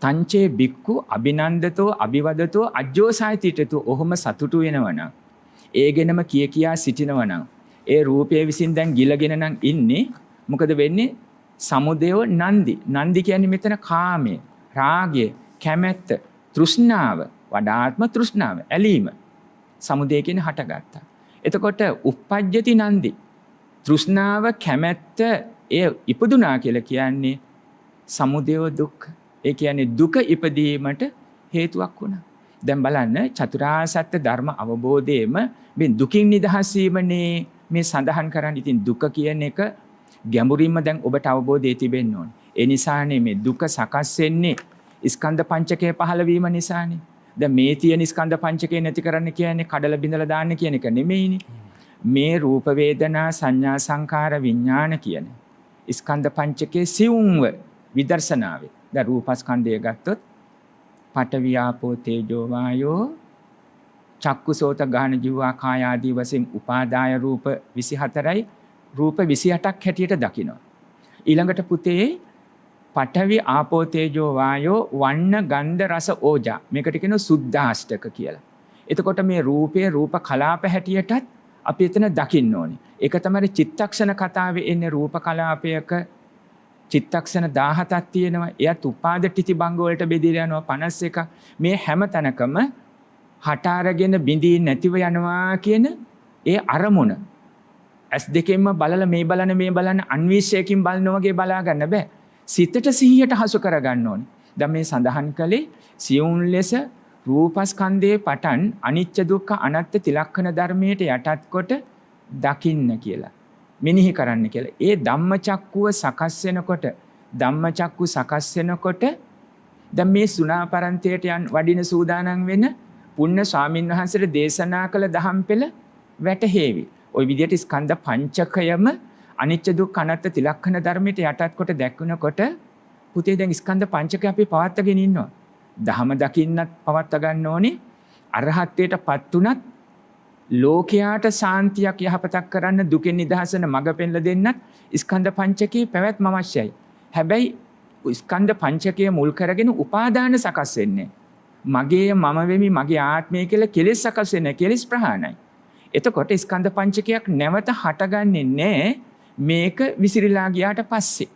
තංචේ බික්කු අභිනන්දතෝ අභිවදතෝ අජ්ජෝසායතිටතෝ ඔහොම සතුටු වෙනවනම් ඒ ගැනම කියා සිටිනවනම් ඒ රූපයේ විසින් දැන් ගිලගෙන නම් ඉන්නේ මොකද වෙන්නේ සමුදයව නන්දි කියන්නේ මෙතන කාමය රාගය කැමැත්ත තෘෂ්ණාව වඩාත්ම තෘෂ්ණාව ඇලීම සමුදය කියන හටගත්තා එතකොට uppajjati නන්දි තෘෂ්ණාව කැමැත්ත ඒ ඉපදුනා කියලා කියන්නේ සමුදය දුක්ඛ ඒ කියන්නේ දුක ඉපදීමට හේතුවක් වුණා. දැන් බලන්න චතුරාර්ය සත්‍ය ධර්ම අවබෝධයේම මේ දුකින් නිදහස් වීමනේ මේ සඳහන් කරන්නේ. ඉතින් දුක කියන එක ගැඹුරින්ම දැන් ඔබට අවබෝධය තිබෙන්න ඕනේ. ඒ නිසානේ මේ දුක සකස් වෙන්නේ ස්කන්ධ පංචකය පහළ වීම නිසානේ. දැන් මේ තියෙන ස්කන්ධ පංචකය නැති කරන්න කියන්නේ කඩලා බිඳලා දාන්න කියන එක නෙමෙයිනේ. මේ රූප වේදනා සංඥා සංකාර විඥාන කියන ස්කන්ධ පංචකයේ සිවුම්ව විදර්ශනාවේ දැන් රූපස්කන්ධය ගත්තොත් පඨවි ආපෝ තේජෝ වායෝ චක්කුසෝත ගාන ජීවා කාය ආදී වශයෙන් උපාදාය රූප 24යි රූප 28ක් හැටියට දකිනවා ඊළඟට පුතේ පඨවි ආපෝ තේජෝ වායෝ වන්න ගන්ධ රස ඕජා මේකට කියනවා සුද්ධාෂ්ටක කියලා. එතකොට මේ රූපයේ රූප කලාප හැටියටත් අපි එතන දකින්න ඕනේ. ඒක තමයි චිත්තක්ෂණ කතාවේ එන්නේ රූප කලාපයක චිත්තක්ෂණ 17ක් තියෙනවා. එයත් උපාද ටිති බංග වලට බෙදලා යනවා 51ක්. මේ හැම තැනකම හට අරගෙන බිඳී නැතිව යනවා කියන ඒ අරමුණ. ඇස් දෙකෙන්ම බලලා මේ බලන අන්විෂයකින් බලනවා වගේ බලා ගන්න බෑ. සිතට සිහියට හසු කර ගන්න ඕනේ. දැන් මේ සඳහන් කළේ සියුම් ලෙස රූපස්කන්ධයේ පටන් අනිච්ච දුක්ඛ අනාත්ම තිලක්ෂණ ධර්මයට යටත් කොට දකින්න කියලා. මෙනෙහි කරන්න කියලා. ඒ ධම්මචක්කුව සකස් වෙනකොට දැන් මේ සුණාපරන්තයට වඩින සූදානම් වෙන පුණ්‍ය ස්වාමින් වහන්සේට දේශනා කළ දහම් පෙළ වැටහෙවි. ওই විදිහට ස්කන්ධ පංචකයම අනිච්ච දුක්ඛ අනාත්ම තිලක්ෂණ ධර්මයට යටත් කොට දැක්වනකොට පුතේ දැන් ස්කන්ධ පංචකය අපි පවත්වාගෙන ඉන්නවා. දහම දකින්නත් පවත්වා ගන්න ඕනේ. අරහත්ත්වයටපත් උනත් ලෝකයාට සාන්තියක් යහපතක් කරන්න දුකෙන් නිදහසන මඟ පෙන්ලා දෙන්නත් ස්කන්ධ පංචකයේ පැවැත්ම අවශ්‍යයි. හැබැයි ස්කන්ධ පංචකය මුල් කරගෙන උපාදාන සකස් වෙන්නේ. මගේ මම වෙමි මගේ ආත්මය කියලා කෙලෙස් සකස් වෙන්නේ කෙලෙස් ප්‍රහාණයි. එතකොට ස්කන්ධ පංචකයක් නැවත හටගන්නේ නැහැ මේක විසිරීලා ගියාට පස්සේ.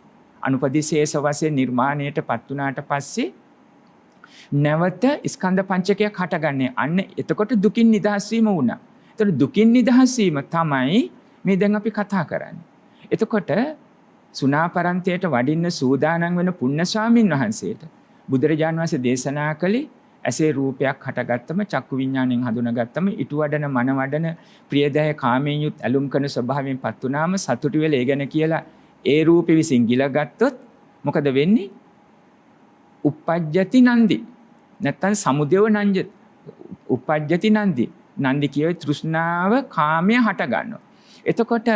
අනුපදිශේෂ වශයෙන් නිර්මාණයටපත් උනාට පස්සේ නැවත ස්කන්ධ පංචකයක් හටගන්නේ. අන්න එතකොට දුකින් නිදහස් වීම වුණා. එතකොට දුකින් නිදහස් වීම තමයි මේ දැන් අපි කතා කරන්නේ. එතකොට සුණාපරන්තයට වඩින්න සූදානම් වෙන පුණ්‍ය ස්වාමින් වහන්සේට බුදුරජාණන් වහන්සේ දේශනා කළේ ඇසේ රූපයක් හටගත්තම චක්කු විඥාණයෙන් හඳුනාගත්තම ඊට වඩන මන වඩන ප්‍රියදාය කාමයෙන් යුත් ඇලුම් කරන ස්වභාවයෙන් පත් වුණාම සතුටු වෙලා ඒ ගැන කියලා ඒ රූපෙ විසින් ගිලගත්තොත් මොකද වෙන්නේ? uppajjati නන්දි නැත්තම් සමුදයව නංජ uppajjati නන්දි කියවේ තෘෂ්ණාව කාමය හට ගන්නවා. එතකොට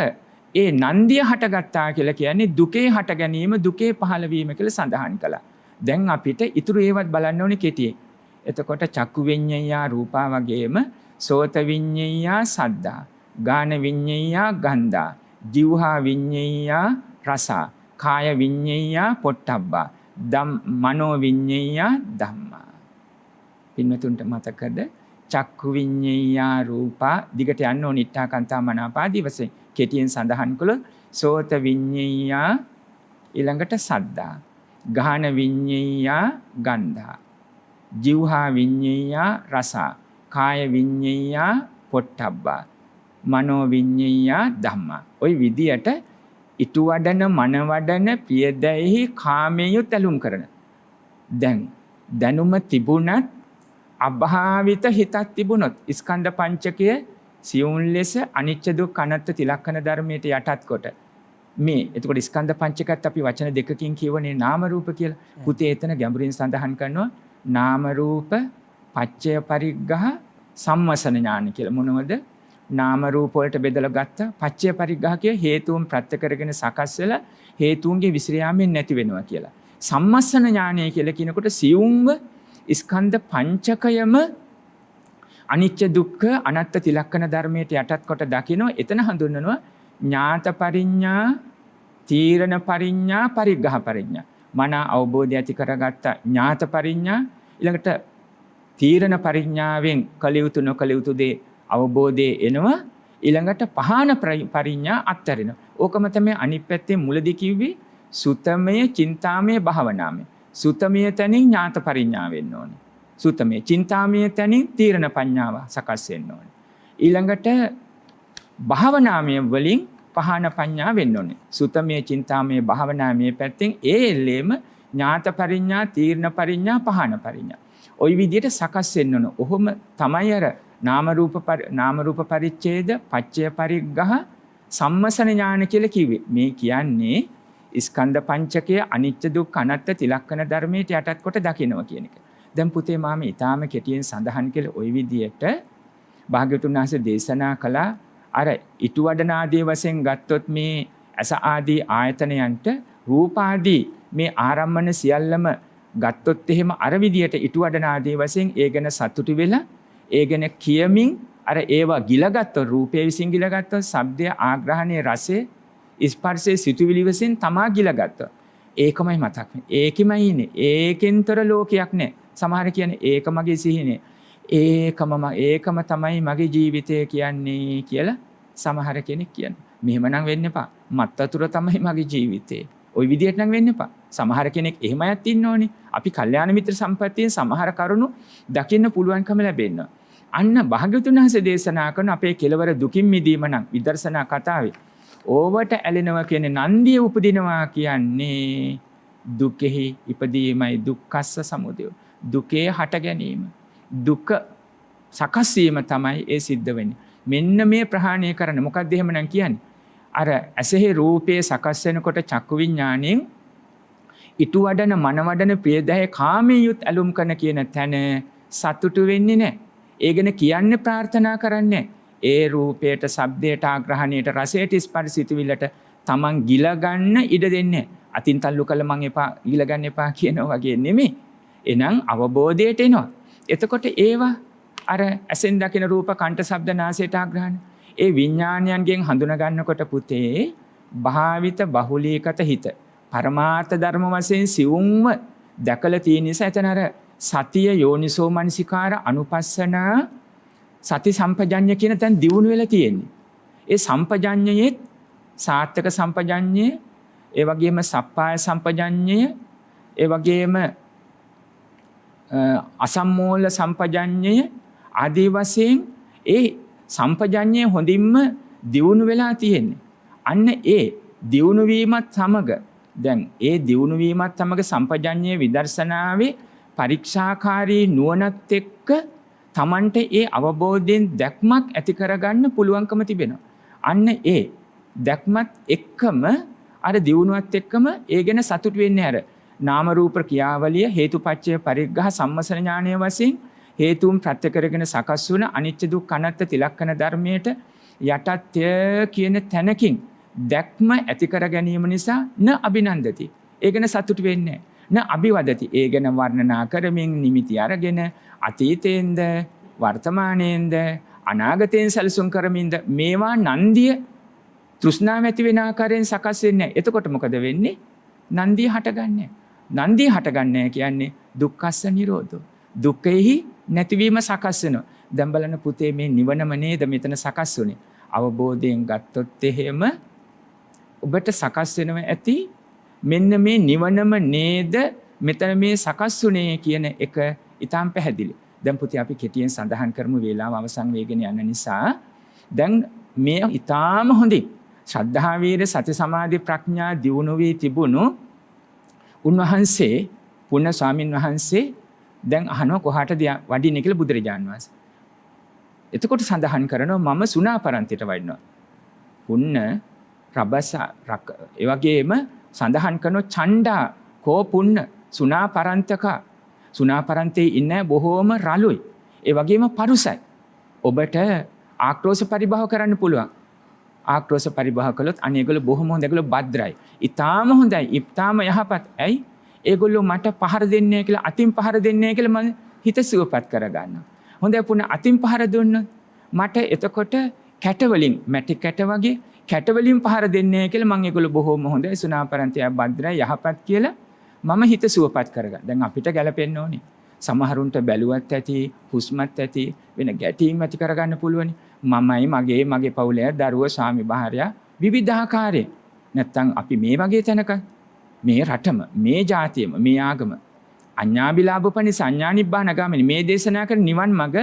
ඒ නන්දිය හටගත්තා කියලා කියන්නේ දුකේ හට ගැනීම දුකේ පහළ වීම කියලා සඳහන් කළා. දැන් අපිට ඊටු ඒවත් බලන්න ඕනේ කෙටියෙන්. එතකොට චක්කු විඤ්ඤාය රූපා වගේම සෝත විඤ්ඤාය සද්දා ගාන විඤ්ඤාය ගන්ධා જીවහා විඤ්ඤාය රසා කාය විඤ්ඤාය පොට්ටබ්බා මනෝ විඤ්ඤාය ධම්මා. පින්වතුන්ට මතකද චක්කු විඤ්ඤාය රූපා දිගට යන්න ඕන ඉත්තා කන්තා මනාපාදී වශයෙන් කෙටියෙන් සඳහන් කළොත් සෝත විඤ්ඤාය ඊළඟට සද්දා ගාන විඤ්ඤාය ගන්ධා જીවහා විඤ්ඤාය රසා කාය විඤ්ඤාය පොට්ටබ්බා මනෝ විඤ්ඤාය ධම්මා. ওই විදියට ඉටු වඩන මන වඩන ප්‍රියදැයි කාමයේ තැලුම් කරන දැන් දැනුම තිබුණත් අභාවිත හිතක් තිබුණොත් ස්කන්ධ පංචකය සියුම් ලෙස අනිච්ච දුක්ඛ අනාත්ම තිලක්ෂණ ධර්මයට යටත් කොට මේ එතකොට ස්කන්ධ පංචකයත් අපි වචන දෙකකින් කියවනේ නාම රූප කියලා. පුතේ එතන ගැඹුරින් සඳහන් කරනවා නාම රූප පච්චය පරිග්ගහ සම්වසන ඥාන කියලා. මොනවද? නාම රූප වලට බෙදලා ගත්ත පච්චය පරිග්ගහ කිය හේතුන් ප්‍රත්‍ය කරගෙන සකස් වෙලා හේතුන්ගේ විශ්‍රයාමෙන් නැති වෙනවා කියලා. සම්මස්සන ඥානය කියලා කියනකොට සියුම්ව ස්කන්ධ පංචකයම අනිච්ච දුක්ඛ අනාත්ම තිලක්ෂණ ධර්මයට යටත් කොට දකිනවා. එතන හඳුන්වනවා ඥාත පරිඤ්ඤා, තීරණ පරිඤ්ඤා, පරිග්‍රහ පරිඤ්ඤා. මන අවබෝධය ඇති කරගත්ත ඥාත පරිඥා ඊළඟට තීරණ පරිඥාවෙන් කළ යුතු නොකළ යුතු දේ අවබෝධයේ එනවා ඊළඟට පහන පරිඥා අත්හැරෙනවා. ඕකම තමයි අනිත් පැත්තේ මුලදී කිව්වේ සුතමය චින්තාමය භාවනාමය. සුතමය තැනින් ඥාත පරිඥා වෙන්න ඕනේ. සුතමය චින්තාමය තැනින් තීරණ පඤ්ඤාව සකස් වෙන්න ඕනේ. ඊළඟට භාවනාමය වලින් පහන පඤ්ඤා වෙන්න ඕනේ. සුතමය චින්තාමය භාවනාමය පැත්තෙන් ඒ එල්ලේම ඥාත පරිඥා තීරණ පරිඥා පහන පරිඥා. ওই විදිහට සකස් වෙන්න ඕන. ඔහොම තමයි අර නාම රූප පරිච්ඡේද පච්චය පරිග්ගහ සම්මසන ඥාන කියලා කිව්වේ. මේ කියන්නේ ස්කන්ධ පංචකය අනිත්‍ය දුක්ඛ අනාත්ම තිලක්කන ධර්මයට යටත් කොට දකිනවා කියන එක. දැන් පුතේ මාම ඊටාම කෙටියෙන් සඳහන් කළ ওই විදිහට භාග්‍යවතුන් වහන්සේ දේශනා කළා අර ඊට වඩන ආදී වශයෙන් ගත්තොත් මේ අස ආදී ආයතනයන්ට රූප ආදී මේ ආරම්මන සියල්ලම ගත්තොත් එහෙම අර විදියට ඊට වඩන ආදී වශයෙන් ඒ ගැන සතුටු වෙලා ඒ ගැන කියමින් අර ඒවා ගිලගත්තොත් රූපයේ විසින් ගිලගත්තොත් ශබ්දය ආග්‍රහණයේ රසය ස්පර්ශයේ සිතුවිලි වශයෙන් තමා ගිලගත්තොත් ඒකමයි මතක් වෙන්නේ. ඒකෙමයි ඉන්නේ. ඒකෙන්තර ලෝකයක් නැහැ. සමහර කියන්නේ ඒක මගේ සිහිනේ. ඒකම තමයි මගේ ජීවිතය කියන්නේ කියලා සමහර කෙනෙක් කියනවා. මෙහෙම නම් වෙන්න එපා. මත් වතුර තමයි මගේ ජීවිතේ. ওই විදියට නම් වෙන්න එපා. සමහර කෙනෙක් එහෙමයක් ඉන්න ඕනේ. අපි කල්යාණ මිත්‍ර සම්පත්තියෙන් සමහර කරුණු දකින්න පුළුවන්කම ලැබෙනවා. අන්න භාග්‍යවතුන් වහන්සේ දේශනා කරන අපේ කෙලවර දුකින් මිදීම නම් විදර්ශනා කතාවේ ඕවට ඇලෙනවා කියන්නේ නන්දිය උපදිනවා කියන්නේ දුකෙහි ඉපදීමයි දුක්ඛස්ස සමුදය. දුකේ හට ගැනීම. දුක සකස් වීම තමයි ඒ සිද්ධ වෙන්නේ. මෙන්න මේ ප්‍රහාණය කරන්න. මොකක්ද එහෙමනම් කියන්නේ? අර ඇසෙහි රූපයේ සකස් වෙනකොට චක්කු විඥාණයෙන් ඊට වඩන මනවඩන ප්‍රියදය කාමයේ යුත් ඇලුම් කරන කියන තැන සතුටු වෙන්නේ නැහැ. ඒ ගැන කියන්නේ ප්‍රාර්ථනා කරන්නේ. ඒ රූපයට, ශබ්දයට, ආග්‍රහණයට, රසයට, ස්පර්ශිතවිලට තමන් ගිල ගන්න ඉඩ දෙන්නේ. අතින් තල්ලු කළ මං එපා ගිල ගන්න එපා කියනවා වගේ නෙමෙයි. එනම් අවබෝධයට එනවා. එතකොට ඒවා අර ඇසෙන් දකින රූප, කණ්ඨ, ශබ්ද, නාසයට ආග්‍රහණ ඒ විඥානයන්ගෙන් හඳුනා ගන්නකොට පුතේ භාවිත බහුලීකත හිත පරමාර්ථ ධර්ම වශයෙන් සිවුම්ව දැකලා තියෙන නිසා එතන අර සතිය යෝනිසෝ මනසිකාර අනුපස්සන සති සම්පජඤ්ඤ කියන තැන් දියුණු වෙලා තියෙන්නේ. ඒ සම්පජඤ්ඤයේ සාත්තක සම්පජඤ්ඤය, ඒ වගේම සප්පාය සම්පජඤ්ඤය, ඒ වගේම අසම්මෝල සම්පජඤ්ඤය ආදී වශයෙන් ඒ සම්පජඤ්ඤය හොඳින්ම දියුණු වෙලා තියෙන්නේ. අන්න ඒ දියුණු වීමත් සමග දැන් ඒ දියුණු වීමත් සමග සම්පජඤ්ඤයේ විදර්ශනාවේ පරීක්ෂාකාරී නුවණත් එක්ක තමන්ට ඒ අවබෝධයෙන් දැක්මක් ඇති කරගන්න පුළුවන්කම තිබෙනවා. අන්න ඒ දැක්මත් එක්කම අර දියුණුවත් එක්කම ඒ ගැන සතුට වෙන්නේ අර නාම රූප ක්‍රියාවලිය හේතුපච්චය පරිග්‍රහ සම්මසන ඥානය වශයෙන් හේතුන් ප්‍රත්‍ය කරගෙන සකස් වුණ අනිත්‍ය දුක්ඛ අනාත්ම තිලක්කන ධර්මයට යටත්ය කියන තැනකින් දැක්ම ඇති කර ගැනීම නිසා න අභිනන්දති. ඒ ගැන සතුට වෙන්නේ න අභිවදති. ඒ ගැන වර්ණනා කරමින් නිමිති අරගෙන අතීතයෙන්ද වර්තමානයෙන්ද අනාගතයෙන් සැලසුම් කරමින්ද මේවා නන්දිය තෘෂ්ණාව ඇති වෙන ආකාරයෙන් සකස් වෙන්නේ. එතකොට මොකද වෙන්නේ? නන්දිය හටගන්නේ. නන්දිය හටගන්නේ කියන්නේ දුක්ඛස්ස නිරෝධෝ. දුකෙහි නැතිවීම සකස් වෙනවා. දැන් බලන්න පුතේ මේ නිවනම නේද මෙතන සකස් වුනේ. අවබෝධයෙන් ගත්තොත් එහෙම ඔබට සකස් වෙනව ඇති මෙන්න මේ නිවනම නේද මෙතන මේ සකස් වුනේ කියන එක ඊටාම් පැහැදිලි. දැන් පුතේ අපි කෙටියෙන් සඳහන් කරමු වේලාව අවසන් වෙගෙන යන නිසා. දැන් මේ ඊටාම හොඳින් ශ්‍රද්ධා වීර සති සමාධි ප්‍රඥා දියුණු වී තිබුණු උන්වහන්සේ පුණ්‍ය ස්වාමින් වහන්සේ දැන් අහනවා කොහාටද වඩින්නේ කියලා බුදුරජාණන් වහන්සේ. එතකොට සඳහන් කරනවා මම සුණාපරන්තියට වඩිනවා. පුන්න රබස ඒ වගේම සඳහන් කරනවා ඡණ්ඩා කෝ පුන්න සුණාපරන්තක සුණාපරන්තේ ඉන්න බොහෝම රළුයි. ඒ වගේම පරුසයි. ඔබට ආක්‍රෝෂ පරිභව කරන්න පුළුවන්. ආක්‍රෝෂ පරිභව කළොත් අනේගොල්ලෝ බොහොම හොඳ ඒගොල්ලෝ භද්‍රයි. ඊටාම හොඳයි. ඊටාම යහපත්. ඇයි? ඒගොල්ලෝ මට පහර දෙන්නේ කියලා අතින් පහර දෙන්නේ කියලා මම හිත සුවපත් කරගන්නවා. හොඳයි පුණ අතින් පහර දුන්නොත් මට එතකොට කැට වලින් මැටි කැට වගේ කැට වලින් පහර දෙන්නේ කියලා මම ඒගොල්ලෝ බොහොම හොඳයි සුණාපරන්තය භද්‍රයි යහපත් කියලා මම හිත සුවපත් කරගන්න. දැන් අපිට ගැලපෙන්න ඕනේ. සමහරුන්ට බැලුවත් ඇති, හුස්මත් ඇති, වෙන ගැටීම් ඇති කරගන්න පුළුවනි. මමයි මගේ පවුලේ දරුවෝ ස්වාමි භාර්යා විවිධාකාරයෙන්. නැත්තම් අපි මේ වගේ තැනක මේ රටම, මේ ජාතියම, මේ ආගම අඤ්ඤාබිලාභපනි සංඥානිබ්බාන ගාමිනි මේ දේශනා කරන නිවන් මඟ